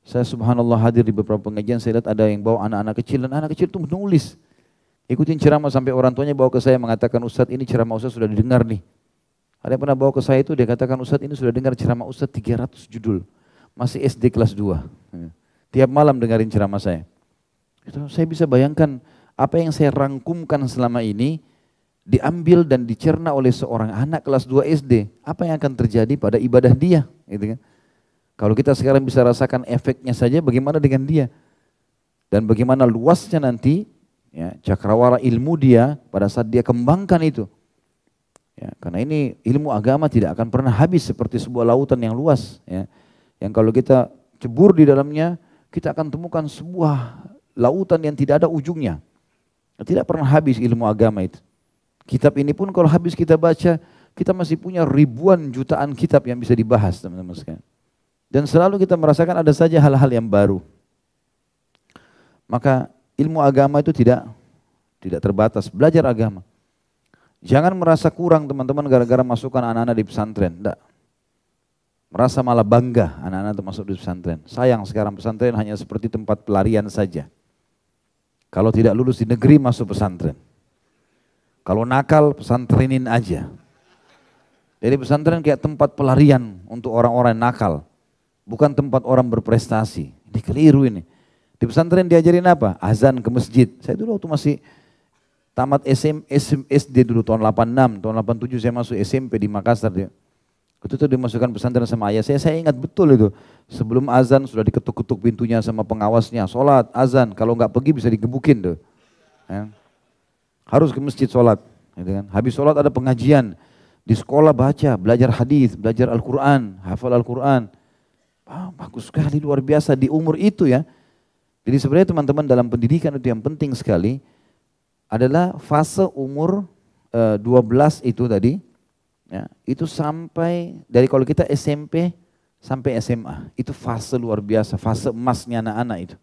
Saya subhanallah hadir di beberapa pengajian, saya lihat ada yang bawa anak-anak kecil, dan anak kecil itu menulis. Ikutin ceramah sampai orang tuanya bawa ke saya mengatakan, Ustadz ini ceramah Ustadz sudah didengar nih. Ada yang pernah bawa ke saya itu, dia katakan, Ustadz ini sudah dengar ceramah Ustadz 300 judul. Masih SD kelas 2. Tiap malam dengarin ceramah saya. Itu saya bisa bayangkan apa yang saya rangkumkan selama ini, diambil dan dicerna oleh seorang anak kelas 2 SD. Apa yang akan terjadi pada ibadah dia. Gitu kan? Kalau kita sekarang bisa rasakan efeknya saja, bagaimana dengan dia? Dan bagaimana luasnya nanti, ya, cakrawala ilmu dia pada saat dia kembangkan itu. Ya, karena ini ilmu agama tidak akan pernah habis seperti sebuah lautan yang luas. Ya. Yang kalau kita cebur di dalamnya, kita akan temukan sebuah lautan yang tidak ada ujungnya. Tidak pernah habis ilmu agama itu. Kitab ini pun kalau habis kita baca, kita masih punya ribuan jutaan kitab yang bisa dibahas teman-teman sekalian. Dan selalu kita merasakan ada saja hal-hal yang baru. Maka ilmu agama itu tidak terbatas, belajar agama. Jangan merasa kurang teman-teman gara-gara masukkan anak-anak di pesantren. Tidak. Merasa malah bangga anak-anak itu masuk di pesantren. Sayang sekarang pesantren hanya seperti tempat pelarian saja. Kalau tidak lulus di negeri masuk pesantren. Kalau nakal pesantrenin aja. Jadi pesantren kayak tempat pelarian untuk orang-orang nakal. Bukan tempat orang berprestasi. Ini keliru ini. Di pesantren diajarin apa? Azan ke masjid. Saya dulu waktu masih tamat SD dulu tahun 86, tahun 87 saya masuk SMP di Makassar. Itu tuh dimasukkan pesantren sama ayah saya ingat betul itu. Sebelum azan sudah diketuk-ketuk pintunya sama pengawasnya, sholat, azan, kalau nggak pergi bisa digebukin tuh. Ya. Harus ke masjid sholat. Gitu kan. Habis sholat ada pengajian, di sekolah baca, belajar hadis, belajar Al-Quran, hafal Al-Quran. Bagus sekali, luar biasa di umur itu ya. Jadi sebenarnya teman-teman dalam pendidikan itu yang penting sekali, adalah fase umur 12 itu tadi, ya, itu sampai dari kalau kita SMP sampai SMA, itu fase luar biasa, fase emasnya anak-anak itu.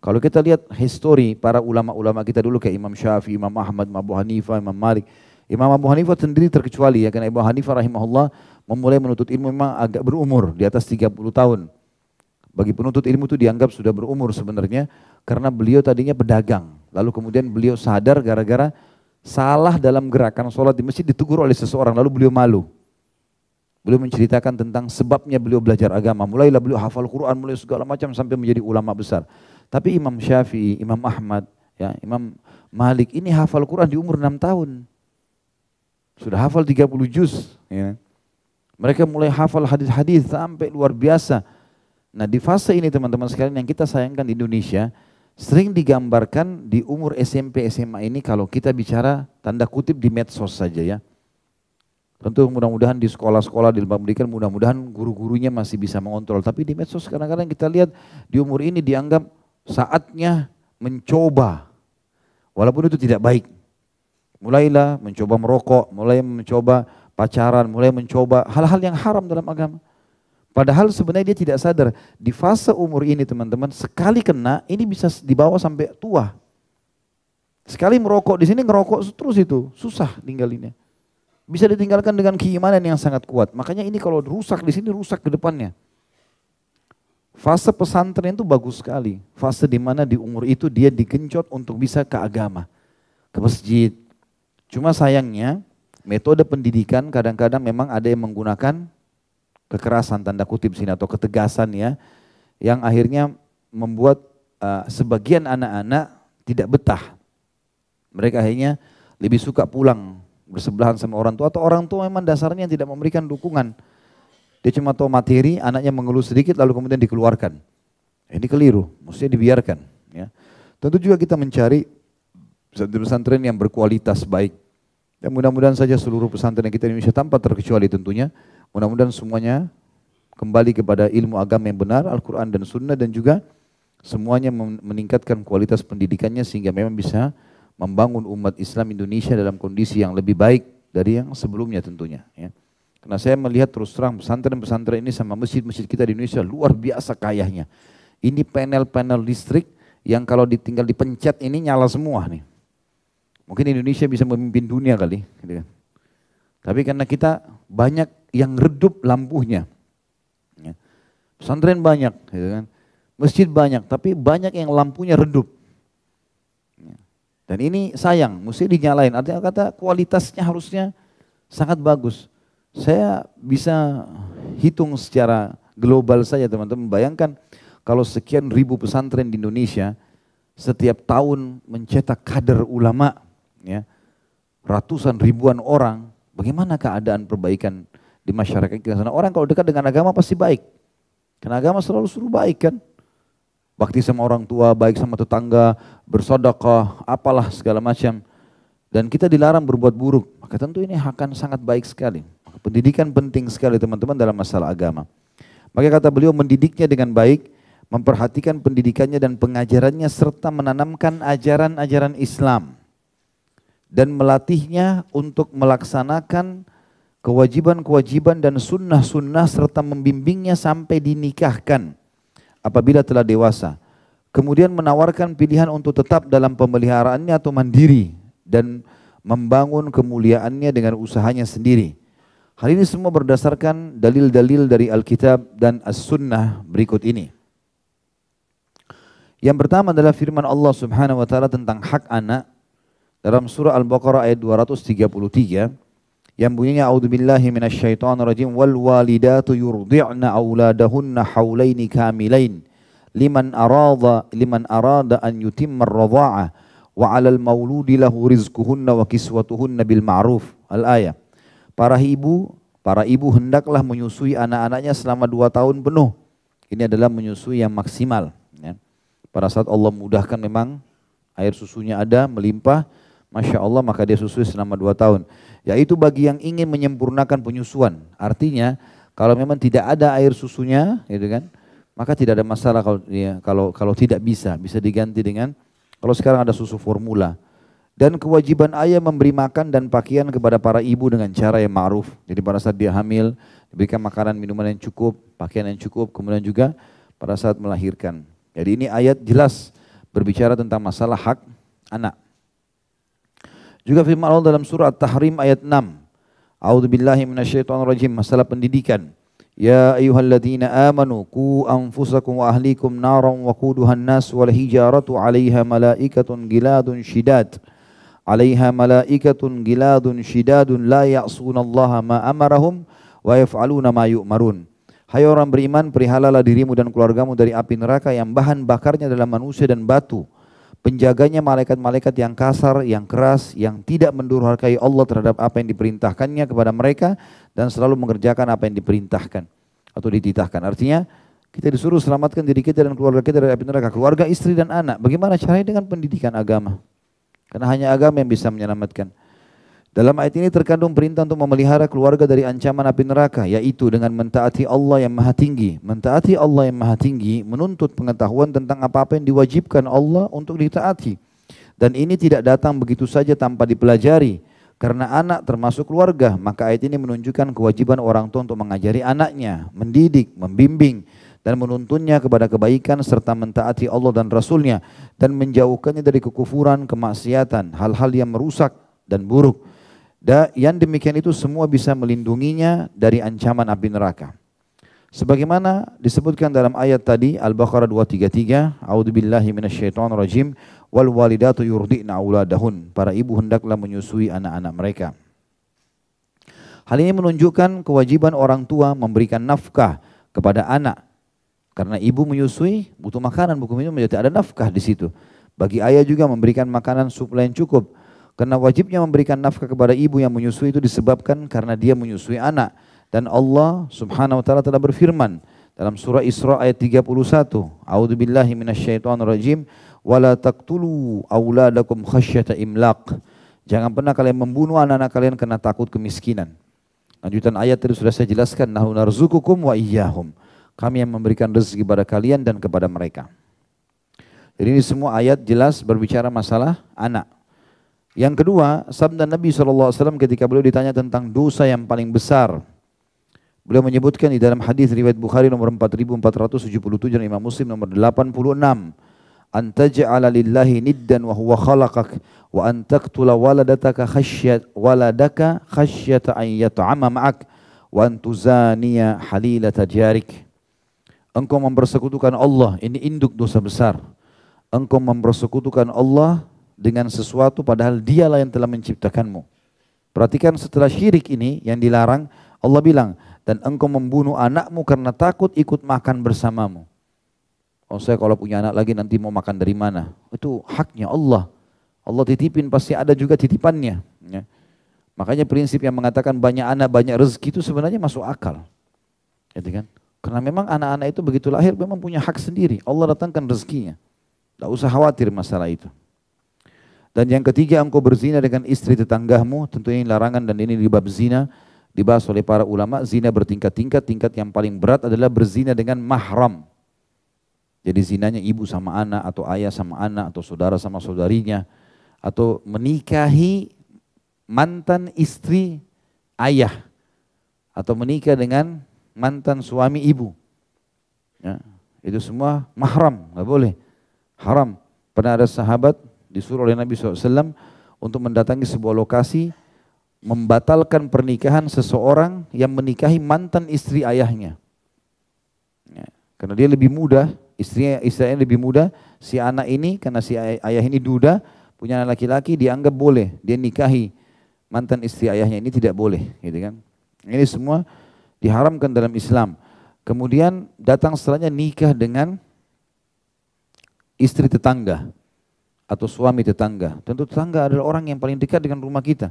Kalau kita lihat histori para ulama-ulama kita dulu kayak Imam Syafi'i, Imam Ahmad, Imam Abu Hanifah, Imam Malik. Imam Abu Hanifah sendiri terkecuali ya, karena Abu Hanifah rahimahullah memulai menuntut ilmu memang agak berumur, di atas 30 tahun. Bagi penuntut ilmu itu dianggap sudah berumur sebenarnya, karena beliau tadinya pedagang. Lalu kemudian beliau sadar gara-gara salah dalam gerakan sholat di masjid ditegur oleh seseorang, lalu beliau malu. Beliau menceritakan tentang sebabnya beliau belajar agama. Mulailah beliau hafal Quran, mulai segala macam sampai menjadi ulama besar. Tapi Imam Syafi'i, Imam Ahmad, ya, Imam Malik ini hafal Quran di umur 6 tahun. Sudah hafal 30 juz. Ya. Mereka mulai hafal hadis-hadis sampai luar biasa. Nah di fase ini teman-teman sekalian yang kita sayangkan di Indonesia, Sering digambarkan di umur SMP, SMA ini kalau kita bicara tanda kutip di medsos saja ya. Tentu mudah-mudahan di sekolah-sekolah, di lembaga pendidikan mudah-mudahan guru-gurunya masih bisa mengontrol. Tapi di medsos kadang-kadang kita lihat di umur ini dianggap saatnya mencoba. Walaupun itu tidak baik. Mulailah mencoba merokok, mulai mencoba pacaran, mulai mencoba hal-hal yang haram dalam agama. Padahal sebenarnya dia tidak sadar di fase umur ini teman-teman sekali kena ini bisa dibawa sampai tua. Sekali merokok di sini ngerokok terus itu susah tinggalinnya. Bisa ditinggalkan dengan keimanan yang sangat kuat. Makanya ini kalau rusak di sini rusak ke depannya. Fase pesantren itu bagus sekali. Fase di mana di umur itu dia digenjot untuk bisa ke agama, ke masjid. Cuma sayangnya metode pendidikan kadang-kadang memang ada yang menggunakan kekerasan tanda kutip sini atau ketegasan ya, yang akhirnya membuat sebagian anak-anak tidak betah. Mereka akhirnya lebih suka pulang bersebelahan sama orang tua, atau orang tua memang dasarnya tidak memberikan dukungan. Dia cuma tahu materi, anaknya mengeluh sedikit lalu kemudian dikeluarkan. Ini keliru, mestinya dibiarkan. Ya. Tentu juga kita mencari pesantren yang berkualitas baik. Dan mudah-mudahan saja seluruh pesantren kita di Indonesia tanpa terkecuali tentunya, mudah-mudahan semuanya kembali kepada ilmu agama yang benar, Al-Quran dan Sunnah, dan juga semuanya meningkatkan kualitas pendidikannya sehingga memang bisa membangun umat Islam Indonesia dalam kondisi yang lebih baik dari yang sebelumnya tentunya. Ya. Karena saya melihat terus terang pesantren-pesantren ini sama masjid-masjid kita di Indonesia luar biasa kayanya. Ini panel-panel listrik yang kalau ditinggal dipencet ini nyala semua nih. Mungkin Indonesia bisa memimpin dunia kali. Gitu kan. Tapi karena kita banyak yang redup lampunya. Ya. Pesantren banyak, gitu kan. Masjid banyak, tapi banyak yang lampunya redup. Ya. Dan ini sayang, mesti dinyalain. Artinya kata kualitasnya harusnya sangat bagus. Saya bisa hitung secara global saja teman-teman. Bayangkan kalau sekian ribu pesantren di Indonesia setiap tahun mencetak kader ulama, ya, ratusan ribuan orang, bagaimana keadaan perbaikan di masyarakat kita sana? Orang kalau dekat dengan agama pasti baik. Karena agama selalu suruh baik kan. Bakti sama orang tua, baik sama tetangga, bersedekah, apalah segala macam. Dan kita dilarang berbuat buruk. Maka tentu ini akan sangat baik sekali. Pendidikan penting sekali teman-teman dalam masalah agama. Maka kata beliau mendidiknya dengan baik, memperhatikan pendidikannya dan pengajarannya serta menanamkan ajaran-ajaran Islam. Dan melatihnya untuk melaksanakan kewajiban-kewajiban dan sunnah-sunnah serta membimbingnya sampai dinikahkan apabila telah dewasa. Kemudian menawarkan pilihan untuk tetap dalam pemeliharaannya atau mandiri dan membangun kemuliaannya dengan usahanya sendiri. Hal ini semua berdasarkan dalil-dalil dari Alkitab dan As-Sunnah berikut ini. Yang pertama adalah firman Allah Subhanahu wa taala tentang hak anak dalam surah Al-Baqarah ayat 233 yang bunyinya a'udzubillahi minasyaitonirrajim wal walidatu yurdi'na auladahunna haulaini kamilain liman arada an yutimma ar-radha'ah wa 'alal mauludi lahu rizquhunna wa kiswatuhunna bil ma'ruf. Al-ayah. Para ibu hendaklah menyusui anak-anaknya selama 2 tahun penuh. Ini adalah menyusui yang maksimal. Ya. Pada saat Allah mudahkan memang air susunya ada melimpah, Masya Allah maka dia susui selama 2 tahun. Yaitu bagi yang ingin menyempurnakan penyusuan. Artinya kalau memang tidak ada air susunya, gitu kan, maka tidak ada masalah kalau tidak bisa diganti dengan kalau sekarang ada susu formula. Dan kewajiban ayah memberi makan dan pakaian kepada para ibu dengan cara yang ma'ruf. Jadi pada saat dia hamil, diberikan makanan, minuman yang cukup, pakaian yang cukup, kemudian juga pada saat melahirkan. Jadi ini ayat jelas berbicara tentang masalah hak anak. Juga firman Allah dalam surah At-Tahrim ayat 6. A'udzubillahi minasyaitonirrajim, masalah pendidikan. Ya ayyuhalladzina amanu qu anfusakum wa ahlikum naran waquduhan nas wal hijaratu 'alaiha malaikatun giladun shidad. 'Alaiha malaikatun giladun shidadun la ya'sunallaha ma amarahum wa yaf'aluna ma yu'marun. Hai orang beriman, perihalalah dirimu dan keluargamu dari api neraka yang bahan bakarnya adalah manusia dan batu. Penjaganya malaikat-malaikat yang kasar, yang keras, yang tidak mendurhakai Allah terhadap apa yang diperintahkannya kepada mereka dan selalu mengerjakan apa yang diperintahkan atau dititahkan. Artinya Kita disuruh selamatkan diri kita dan keluarga kita dari api neraka. Keluarga, istri dan anak. Bagaimana caranya? Dengan pendidikan agama. Karena hanya agama yang bisa menyelamatkan. Dalam ayat ini terkandung perintah untuk memelihara keluarga dari ancaman api neraka, yaitu dengan mentaati Allah yang Maha Tinggi. Mentaati Allah yang Maha Tinggi menuntut pengetahuan tentang apa-apa yang diwajibkan Allah untuk ditaati. Dan ini tidak datang begitu saja tanpa dipelajari. Karena anak termasuk keluarga, maka ayat ini menunjukkan kewajiban orang tua untuk mengajari anaknya, mendidik, membimbing, dan menuntunnya kepada kebaikan serta mentaati Allah dan Rasulnya, dan menjauhkannya dari kekufuran, kemaksiatan, hal-hal yang merusak dan buruk. Dan yang demikian itu semua bisa melindunginya dari ancaman api neraka. Sebagaimana disebutkan dalam ayat tadi Al-Baqarah 233, A'udzubillahi minasyaitonirrajim, wal walidatu yurdi'na auladahun. Para ibu hendaklah menyusui anak-anak mereka. Hal ini menunjukkan kewajiban orang tua memberikan nafkah kepada anak. Karena ibu menyusui butuh makanan, butuh minum, jadi ada nafkah di situ. Bagi ayah juga memberikan makanan suplai yang cukup. Karena wajibnya memberikan nafkah kepada ibu yang menyusui itu disebabkan karena dia menyusui anak. Dan Allah subhanahu wa ta'ala telah berfirman dalam surah Isra ayat 31. A'udzubillahi minasyaitonirrajim. Wala taqtulu auladakum khasyata imlaq. Jangan pernah kalian membunuh anak-anak kalian karena takut kemiskinan. Lanjutan ayat tadi sudah saya jelaskan. Nahnu narzukukum wa iyyahum. Kami yang memberikan rezeki kepada kalian dan kepada mereka. Jadi ini semua ayat jelas berbicara masalah anak. Yang kedua, sabda Nabi SAW ketika beliau ditanya tentang dosa yang paling besar. Beliau menyebutkan di dalam hadis riwayat Bukhari nomor 4477 dan Imam Muslim nomor 86. Antaj'ala lillahi niddan wa huwa khalaqak wa an taqtula waladaka khasyata an yat'ama ma'ak wa an tuzaniya halilata jarik. Engkau mempersekutukan Allah, ini induk dosa besar. Engkau mempersekutukan Allah dengan sesuatu padahal dialah yang telah menciptakanmu. Perhatikan setelah syirik ini yang dilarang, Allah bilang, dan engkau membunuh anakmu karena takut ikut makan bersamamu. Oh, saya kalau punya anak lagi nanti mau makan dari mana? Itu haknya Allah. Allah titipin, pasti ada juga titipannya. Ya. Makanya prinsip yang mengatakan banyak anak banyak rezeki itu sebenarnya masuk akal. Gitu kan? Karena memang anak-anak itu begitu lahir memang punya hak sendiri. Allah datangkan rezekinya. Tidak usah khawatir masalah itu. Dan yang ketiga, engkau berzina dengan istri tetanggamu, tentunya ini larangan dan ini di bab zina dibahas oleh para ulama. Zina bertingkat-tingkat, tingkat yang paling berat adalah berzina dengan mahram. Jadi zinanya ibu sama anak, atau ayah sama anak, atau saudara sama saudarinya, atau menikahi mantan istri ayah, atau menikah dengan mantan suami ibu. Ya, itu semua mahram, nggak boleh, haram. Pernah ada sahabat disuruh oleh Nabi SAW untuk mendatangi sebuah lokasi membatalkan pernikahan seseorang yang menikahi mantan istri ayahnya. Ya, karena dia lebih muda, istrinya lebih muda, si anak ini karena si ayah ini duda, punya anak laki-laki, dianggap boleh, dia nikahi mantan istri ayahnya, ini tidak boleh, gitu kan. Ini semua diharamkan dalam Islam. Kemudian datang setelahnya nikah dengan istri tetangga atau suami tetangga. Tentu tetangga adalah orang yang paling dekat dengan rumah kita.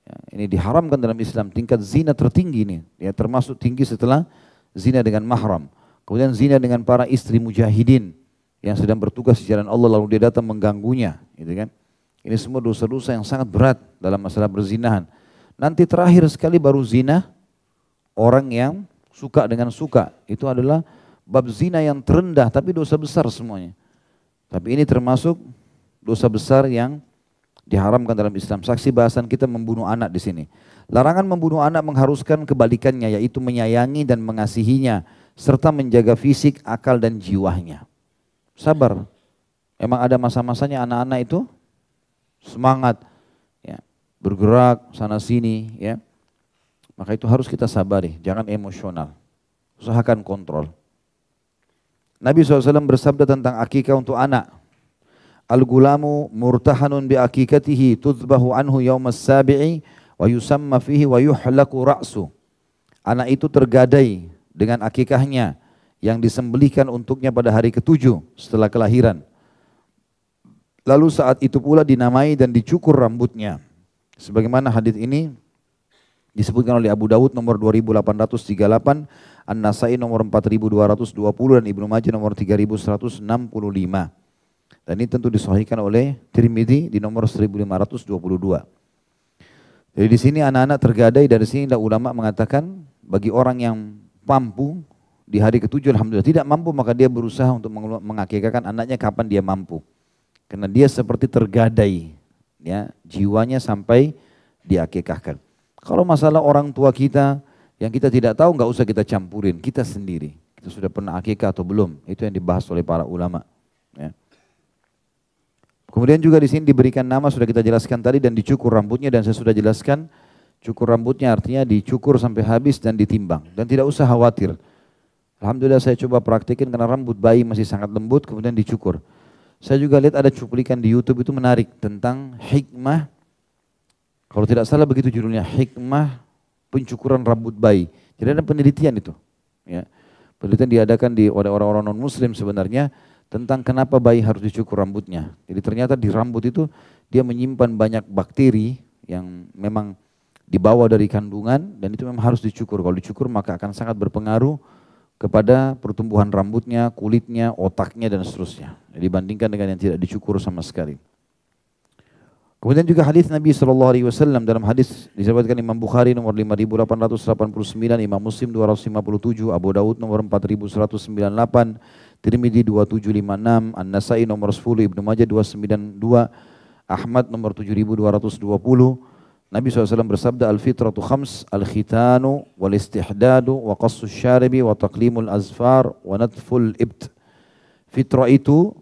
Ya, ini diharamkan dalam Islam. Tingkat zina tertinggi ini, ya, termasuk tinggi setelah zina dengan mahram. Kemudian zina dengan para istri mujahidin yang sedang bertugas di jalan Allah lalu dia datang mengganggunya, gitu kan. Ini semua dosa-dosa yang sangat berat dalam masalah berzinahan. Nanti terakhir sekali baru zina orang yang suka dengan suka. Itu adalah bab zina yang terendah tapi dosa besar semuanya. Tapi ini termasuk dosa besar yang diharamkan dalam Islam. Saksi bahasan kita membunuh anak di sini. Larangan membunuh anak mengharuskan kebalikannya, yaitu menyayangi dan mengasihinya serta menjaga fisik, akal dan jiwanya. Sabar. Emang ada masa-masanya anak-anak itu semangat, ya, bergerak sana sini, ya. Maka itu harus kita sabari, jangan emosional. Usahakan kontrol. Nabi SAW bersabda tentang akikah untuk anak. Al-gulamu murtahanun bi akikatihi tudbahu anhu yaumas sabi'i wa yusamma fihi wa yuhlaku ra'su. Anak itu tergadai dengan akikahnya yang disembelihkan untuknya pada hari ke-7 setelah kelahiran. Lalu saat itu pula dinamai dan dicukur rambutnya. Sebagaimana hadis ini Disebutkan oleh Abu Dawud nomor 2838, An-Nasai nomor 4220 dan Ibnu Majah nomor 3165. Dan ini tentu disahihkan oleh Tirmidzi di nomor 1522. Jadi di sini anak-anak tergadai, dari sini ulama mengatakan bagi orang yang mampu di hari ketujuh alhamdulillah, tidak mampu maka dia berusaha untuk mengakikahkan anaknya kapan dia mampu. Karena dia seperti tergadai ya, jiwanya sampai diakikahkan. Kalau masalah orang tua kita yang kita tidak tahu nggak usah kita campurin, kita sendiri. Kita sudah pernah akikah atau belum? Itu yang dibahas oleh para ulama. Ya. Kemudian juga di sini diberikan nama, sudah kita jelaskan tadi, dan dicukur rambutnya, dan saya sudah jelaskan cukur rambutnya artinya dicukur sampai habis dan ditimbang dan tidak usah khawatir. Alhamdulillah saya coba praktikin karena rambut bayi masih sangat lembut, kemudian dicukur. Saya juga lihat ada cuplikan di YouTube itu menarik tentang hikmah, kalau tidak salah begitu judulnya, hikmah pencukuran rambut bayi. Jadi ada penelitian itu. Ya. Penelitian diadakan oleh orang-orang non-muslim sebenarnya tentang kenapa bayi harus dicukur rambutnya. Jadi ternyata di rambut itu dia menyimpan banyak bakteri yang memang dibawa dari kandungan dan itu memang harus dicukur. Kalau dicukur maka akan sangat berpengaruh kepada pertumbuhan rambutnya, kulitnya, otaknya dan seterusnya. Dibandingkan dengan yang tidak dicukur sama sekali. Kemudian juga hadis Nabi SAW dalam hadis disebutkan Imam Bukhari nomor 5889, Imam Muslim 257, Abu Dawud nomor 4198, Tirmidzi 2756, An-Nasai nomor 10, Ibnu Majah 292, Ahmad nomor 7220. Nabi SAW bersabda, al-fitratu khams, al-khitanu, wal-istihdadu, wa qassu syaribi, wa taqlimul azfar, wa nadful ibt. Fitrah itu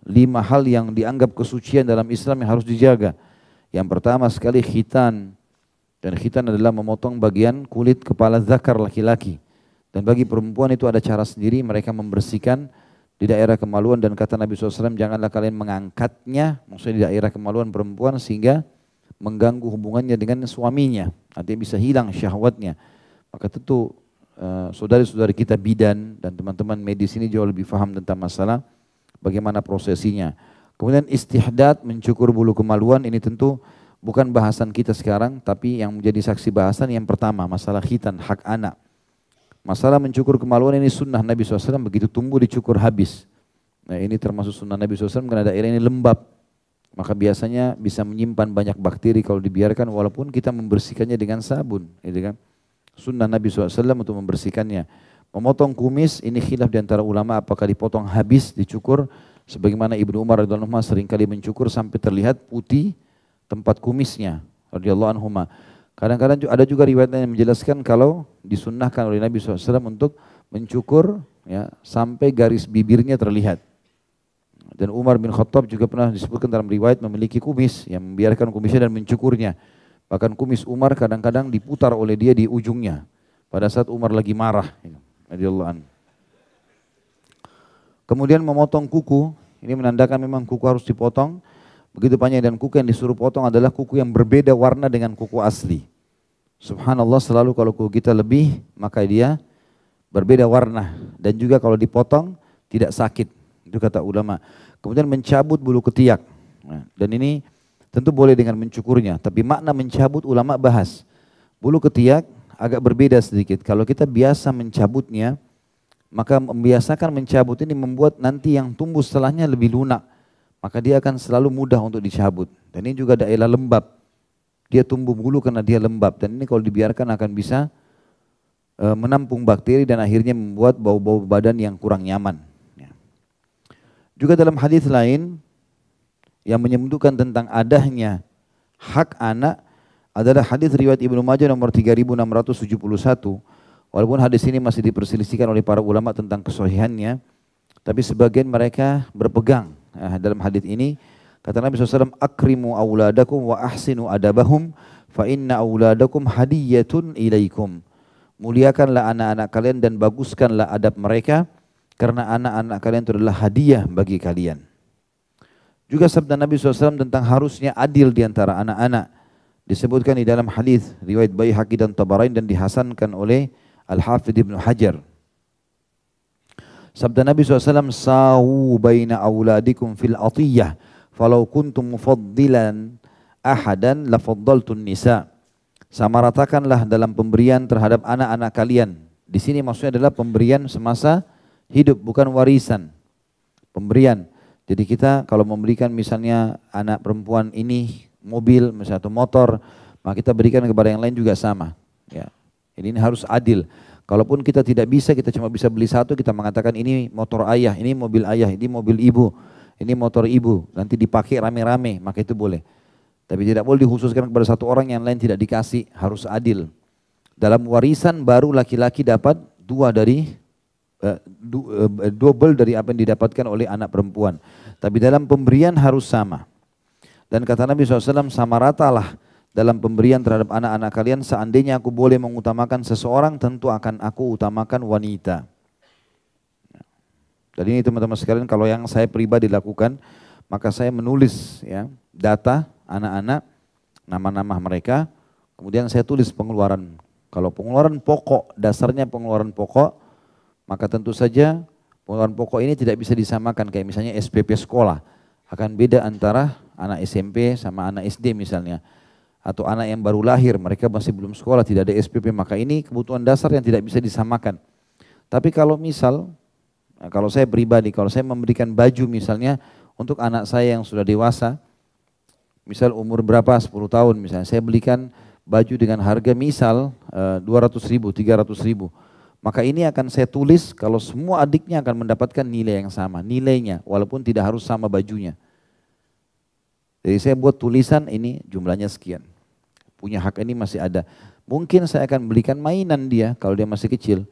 5 hal yang dianggap kesucian dalam Islam yang harus dijaga. Yang pertama sekali khitan, dan khitan adalah memotong bagian kulit kepala zakar laki-laki. Dan bagi perempuan itu ada cara sendiri, mereka membersihkan di daerah kemaluan, dan kata Nabi SAW, janganlah kalian mengangkatnya, maksudnya di daerah kemaluan perempuan sehingga mengganggu hubungannya dengan suaminya, artinya bisa hilang syahwatnya. Maka tentu saudari-saudari kita bidan dan teman-teman medis ini jauh lebih paham tentang masalah bagaimana prosesinya. Kemudian istihdad, mencukur bulu kemaluan, ini tentu bukan bahasan kita sekarang, tapi yang menjadi saksi bahasan yang pertama, masalah khitan, hak anak. Masalah mencukur kemaluan ini sunnah Nabi SAW, begitu tumbuh dicukur habis. Nah ini termasuk sunnah Nabi SAW karena daerah ini lembab. Maka biasanya bisa menyimpan banyak bakteri kalau dibiarkan walaupun kita membersihkannya dengan sabun. Gitu kan? Sunnah Nabi SAW untuk membersihkannya. Memotong kumis, ini khilaf di antara ulama apakah dipotong habis, dicukur. Sebagaimana Ibnu Umar radhiyallahu anhu seringkali mencukur sampai terlihat putih tempat kumisnya radhiyallahu anhu. Kadang-kadang ada juga riwayat yang menjelaskan kalau disunnahkan oleh Nabi SAW untuk mencukur ya, sampai garis bibirnya terlihat. Dan Umar bin Khattab juga pernah disebutkan dalam riwayat memiliki kumis yang membiarkan kumisnya dan mencukurnya. Bahkan kumis Umar kadang-kadang diputar oleh dia di ujungnya pada saat Umar lagi marah radhiyallahu anhu. Kemudian memotong kuku, ini menandakan memang kuku harus dipotong. Begitu panjang, dan kuku yang disuruh potong adalah kuku yang berbeda warna dengan kuku asli. Subhanallah, selalu kalau kuku kita lebih, maka dia berbeda warna. Dan juga kalau dipotong tidak sakit, itu kata ulama. Kemudian mencabut bulu ketiak. Nah, dan ini tentu boleh dengan mencukurnya, tapi makna mencabut ulama bahas. Bulu ketiak agak berbeda sedikit. Kalau kita biasa mencabutnya, maka membiasakan mencabut ini membuat nanti yang tumbuh setelahnya lebih lunak. Maka dia akan selalu mudah untuk dicabut. Dan ini juga daerah lembab. Dia tumbuh bulu karena dia lembab. Dan ini kalau dibiarkan akan bisa menampung bakteri dan akhirnya membuat bau-bau badan yang kurang nyaman. Ya. Juga dalam hadis lain yang menyebutkan tentang adanya hak anak adalah hadis riwayat Ibnu Majah nomor 3671. Walaupun hadis ini masih diperselisihkan oleh para ulama tentang kesahihannya, tapi sebagian mereka berpegang. Dalam hadis ini kata Nabi SAW, akrimu auladakum wa ahsinu adabahum fa inna auladakum hadiyatun ilaikum. Muliakanlah anak-anak kalian dan baguskanlah adab mereka karena anak-anak kalian itu adalah hadiah bagi kalian. Juga sabda Nabi SAW tentang harusnya adil di antara anak-anak disebutkan di dalam hadis riwayat Baihaqi dan Tabarain dan dihasankan oleh Al-Hafidh Ibnu Hajar. Sabda Nabi SAW, sawu baina auladikum fil atiyah, falau kuntum mufaddilan ahadan lafaddaltun nisa. Samaratakanlah dalam pemberian terhadap anak-anak kalian. Di sini maksudnya adalah pemberian semasa hidup, bukan warisan. Pemberian. Jadi kita kalau memberikan misalnya anak perempuan ini mobil misalnya atau motor, maka kita berikan kepada yang lain juga sama. Ya. Ini harus adil. Kalaupun kita tidak bisa, kita cuma bisa beli satu, kita mengatakan ini motor ayah, ini mobil ayah, ini mobil ibu, ini motor ibu. Nanti dipakai rame-rame, maka itu boleh. Tapi tidak boleh dikhususkan kepada satu orang yang lain tidak dikasih, harus adil. Dalam warisan baru laki-laki dapat double dari apa yang didapatkan oleh anak perempuan. Tapi dalam pemberian harus sama. Dan kata Nabi SAW, sama ratalah dalam pemberian terhadap anak-anak kalian. Seandainya aku boleh mengutamakan seseorang, tentu akan aku utamakan wanita. Jadi ini teman-teman sekalian, kalau yang saya pribadi lakukan, maka saya menulis ya data anak-anak, nama-nama mereka, kemudian saya tulis pengeluaran. Kalau pengeluaran pokok, dasarnya pengeluaran pokok, maka tentu saja pengeluaran pokok ini tidak bisa disamakan. Kayak misalnya SPP sekolah, akan beda antara anak SMP sama anak SD misalnya. Atau anak yang baru lahir, mereka masih belum sekolah, tidak ada SPP, maka ini kebutuhan dasar yang tidak bisa disamakan. Tapi kalau misal, kalau saya pribadi, kalau saya memberikan baju misalnya untuk anak saya yang sudah dewasa, misal umur berapa, 10 tahun misalnya, saya belikan baju dengan harga misal 200.000, 300.000. Maka ini akan saya tulis kalau semua adiknya akan mendapatkan nilai yang sama, nilainya, walaupun tidak harus sama bajunya. Jadi saya buat tulisan ini jumlahnya sekian. Punya hak ini masih ada. Mungkin saya akan belikan mainan dia kalau dia masih kecil.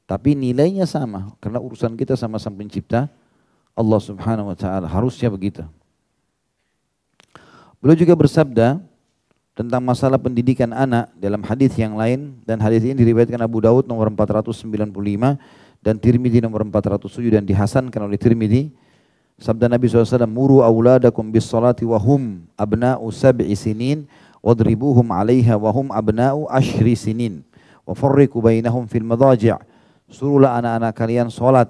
Tapi nilainya sama, karena urusan kita sama Sang Pencipta, Allah Subhanahu wa Ta'ala, harusnya begitu. Beliau juga bersabda tentang masalah pendidikan anak dalam hadis yang lain, dan hadis ini diriwayatkan Abu Daud nomor 495 dan Tirmidzi nomor 407 dan dihasankan oleh Tirmidzi. Sabda Nabi SAW, muru auladakum bis salati wa hum abna'u sab'i sinin wadribuhum 'alaiha wa hum abna'u ashri sinin wa farriqu bainahum fil madaji'. Suruhlah anak-anak kalian salat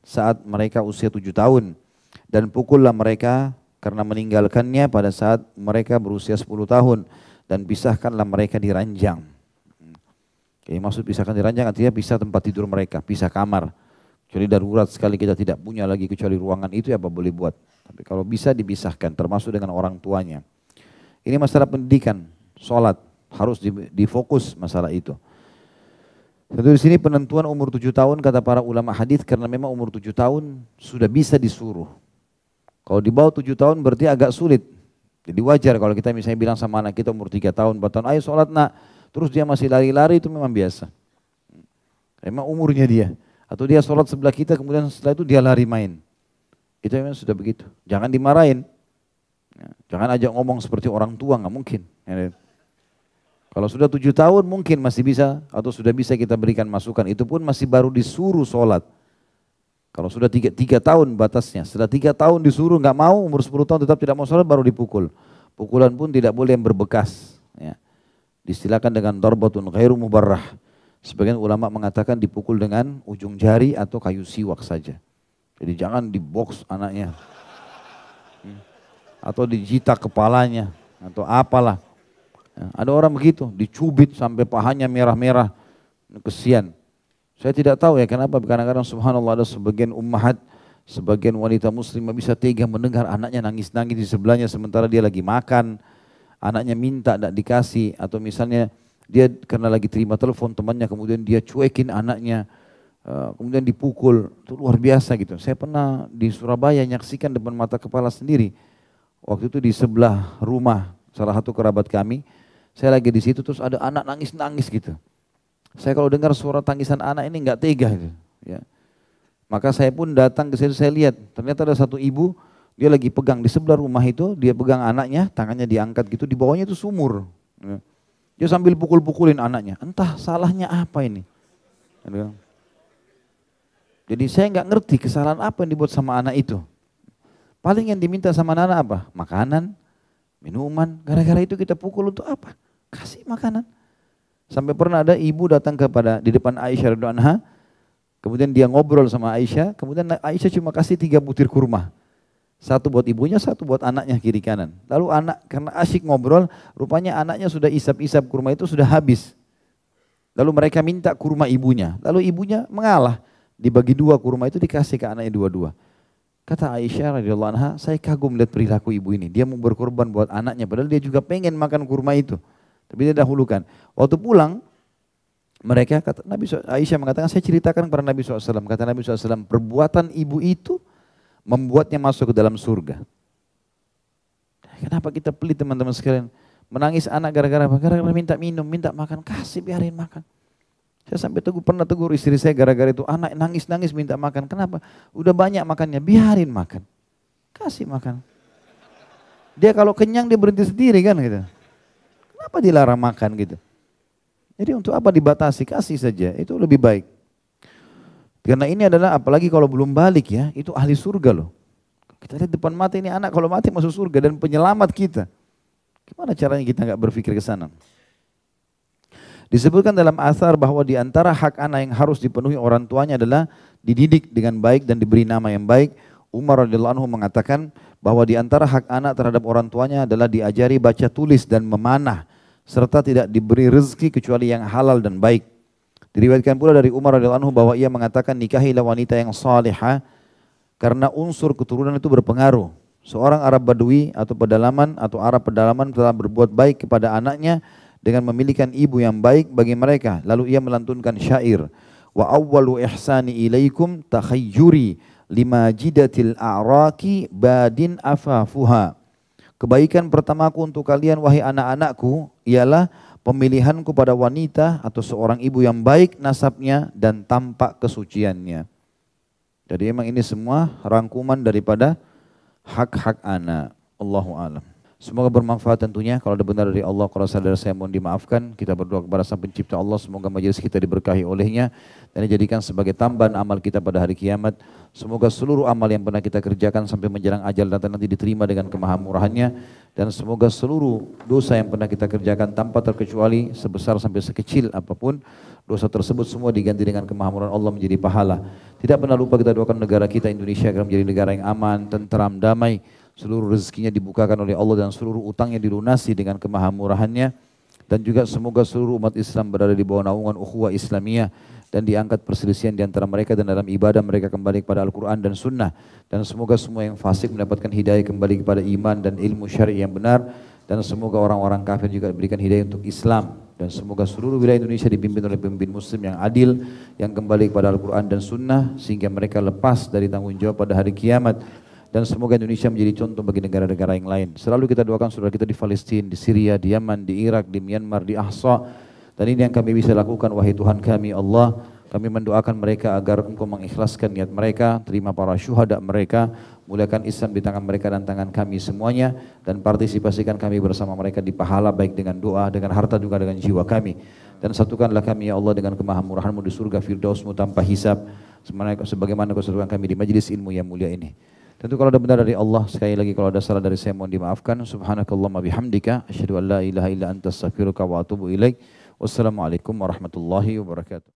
saat mereka usia 7 tahun dan pukullah mereka karena meninggalkannya pada saat mereka berusia 10 tahun dan pisahkanlah mereka di ranjang. Jadi maksud pisahkan di ranjang artinya pisah tempat tidur mereka, pisah kamar. Kecuali darurat sekali kita tidak punya lagi kecuali ruangan itu ya apa boleh buat. Tapi kalau bisa dipisahkan termasuk dengan orang tuanya. Ini masalah pendidikan, sholat harus difokus masalah itu. Tentu di sini penentuan umur 7 tahun kata para ulama hadis karena memang umur 7 tahun sudah bisa disuruh. Kalau di bawah 7 tahun berarti agak sulit. Jadi wajar kalau kita misalnya bilang sama anak kita umur 3 tahun, 4 tahun, ayo sholat nak. Terus dia masih lari-lari itu memang biasa. Memang umurnya dia. Atau dia sholat sebelah kita kemudian setelah itu dia lari main. Itu memang sudah begitu. Jangan dimarahin. Jangan ajak ngomong seperti orang tua, nggak mungkin. Kalau sudah 7 tahun mungkin masih bisa atau sudah bisa kita berikan masukan. Itu pun masih baru disuruh sholat. Kalau sudah 3 tahun batasnya, setelah 3 tahun disuruh nggak mau, umur 10 tahun tetap tidak mau sholat baru dipukul. Pukulan pun tidak boleh yang berbekas. Ya. Diistilahkan dengan darbatun ghairu mubarrah. Sebagian ulama mengatakan dipukul dengan ujung jari atau kayu siwak saja. Jadi jangan dibox anaknya. Atau dijitak kepalanya atau apalah. Ya, ada orang begitu, dicubit sampai pahanya merah-merah. Kesian. Saya tidak tahu ya kenapa, kadang-kadang subhanallah ada sebagian ummahat, sebagian wanita muslimah bisa tega mendengar anaknya nangis-nangis di sebelahnya sementara dia lagi makan, anaknya minta tidak dikasih, atau misalnya dia karena lagi terima telepon temannya kemudian dia cuekin anaknya, kemudian dipukul, itu luar biasa gitu. Saya pernah di Surabaya nyaksikan depan mata kepala sendiri, waktu itu di sebelah rumah salah satu kerabat kami, saya lagi di situ terus ada anak nangis-nangis gitu. Saya kalau dengar suara tangisan anak ini nggak tega gitu. Ya. Maka saya pun datang ke situ, saya lihat ternyata ada satu ibu, dia lagi pegang di sebelah rumah itu, dia pegang anaknya, tangannya diangkat gitu, di bawahnya itu sumur. Ya. Dia sambil pukul-pukulin anaknya, entah salahnya apa ini. Jadi saya nggak ngerti kesalahan apa yang dibuat sama anak itu. Paling yang diminta sama anak apa? Makanan, minuman, gara-gara itu kita pukul untuk apa? Kasih makanan. Sampai pernah ada ibu datang di depan Aisyah radhiyallahu anha, kemudian dia ngobrol sama Aisyah, kemudian Aisyah cuma kasih 3 butir kurma. Satu buat ibunya, satu buat anaknya kiri kanan. Lalu anak karena asyik ngobrol, rupanya anaknya sudah isap-isap kurma itu sudah habis. Lalu mereka minta kurma ibunya. Lalu ibunya mengalah. Dibagi dua kurma itu dikasih ke anaknya dua-dua. Kata Aisyah radhiyallahu anha, saya kagum lihat perilaku ibu ini. Dia mau berkorban buat anaknya, padahal dia juga pengen makan kurma itu. Tapi dia dahulukan. Waktu pulang, mereka kata Aisyah mengatakan, saya ceritakan kepada Nabi SAW. Kata Nabi SAW, perbuatan ibu itu membuatnya masuk ke dalam surga. Kenapa kita pelit teman-teman sekalian? Menangis anak gara-gara apa? Gara-gara minta minum, minta makan, kasih biarin makan. Saya sampai pernah tegur istri saya gara-gara itu, anak nangis-nangis minta makan. Kenapa? Udah banyak makannya, biarin makan. Kasih makan. Dia kalau kenyang dia berhenti sendiri kan gitu. Kenapa dilarang makan gitu? Jadi untuk apa dibatasi? Kasih saja, itu lebih baik. Karena ini adalah apalagi kalau belum balik ya, itu ahli surga loh. Kita lihat depan mata ini anak kalau mati masuk surga dan penyelamat kita. Gimana caranya kita nggak berpikir ke sana? Disebutkan dalam athar bahwa di antara hak anak yang harus dipenuhi orang tuanya adalah dididik dengan baik dan diberi nama yang baik. Umar radhiyallahu anhu mengatakan bahwa di antara hak anak terhadap orang tuanya adalah diajari baca tulis dan memanah serta tidak diberi rezeki kecuali yang halal dan baik. Diriwayatkan pula dari Umar radhiyallahu anhu bahwa ia mengatakan nikahilah wanita yang salihah karena unsur keturunan itu berpengaruh. Seorang Arab Badui atau pedalaman atau Arab pedalaman telah berbuat baik kepada anaknya dengan memilihkan ibu yang baik bagi mereka. Lalu ia melantunkan syair, wa awwalu ihsani ilaikum takhayyuri lima jidatil a'raqi badin afafuha. Kebaikan pertamaku untuk kalian wahai anak-anakku ialah pemilihanku pada wanita atau seorang ibu yang baik nasabnya dan tampak kesuciannya. Jadi memang ini semua rangkuman daripada hak-hak anak. Allahu a'lam. Semoga bermanfaat tentunya. Kalau ada benar dari Allah, kalau salah dari saya mohon dimaafkan. Kita berdoa kepada Sang Pencipta Allah, semoga majelis kita diberkahi olehnya dan dijadikan sebagai tambahan amal kita pada hari kiamat. Semoga seluruh amal yang pernah kita kerjakan sampai menjelang ajal datang nanti diterima dengan kemahamurahannya, dan semoga seluruh dosa yang pernah kita kerjakan tanpa terkecuali sebesar sampai sekecil apapun, dosa tersebut semua diganti dengan kemahamurahan Allah menjadi pahala. Tidak pernah lupa kita doakan negara kita Indonesia agar menjadi negara yang aman, tentram, damai. Seluruh rezekinya dibukakan oleh Allah dan seluruh utangnya dilunasi dengan kemahamurahannya. Dan juga semoga seluruh umat Islam berada di bawah naungan ukhuwah Islamiyah dan diangkat perselisihan di antara mereka dan dalam ibadah mereka kembali kepada Al-Quran dan Sunnah. Dan semoga semua yang fasik mendapatkan hidayah kembali kepada iman dan ilmu syar'i yang benar. Dan semoga orang-orang kafir juga diberikan hidayah untuk Islam. Dan semoga seluruh wilayah Indonesia dipimpin oleh pemimpin muslim yang adil, yang kembali kepada Al-Quran dan Sunnah, sehingga mereka lepas dari tanggung jawab pada hari kiamat. Dan semoga Indonesia menjadi contoh bagi negara-negara yang lain. Selalu kita doakan saudara kita di Palestina, di Syria, di Yaman, di Irak, di Myanmar, di Ahsa. Dan ini yang kami bisa lakukan, wahai Tuhan kami Allah. Kami mendoakan mereka agar Engkau mengikhlaskan niat mereka, terima para syuhada mereka, muliakan Islam di tangan mereka dan tangan kami semuanya, dan partisipasikan kami bersama mereka di pahala baik dengan doa, dengan harta juga dengan jiwa kami. Dan satukanlah kami ya Allah dengan kemahamurahan-Mu di surga Firdaus-Mu tanpa hisab, sebagaimana Kau satukan kami di majlis ilmu yang mulia ini. Tentu kalau ada benar dari Allah, sekali lagi kalau ada salah dari saya mohon dimaafkan. Subhanakallahumma bihamdika, asyhadu an la ilaha illa anta astaghfiruka wa atubu ilaik. Wassalamualaikum warahmatullahi wabarakatuh.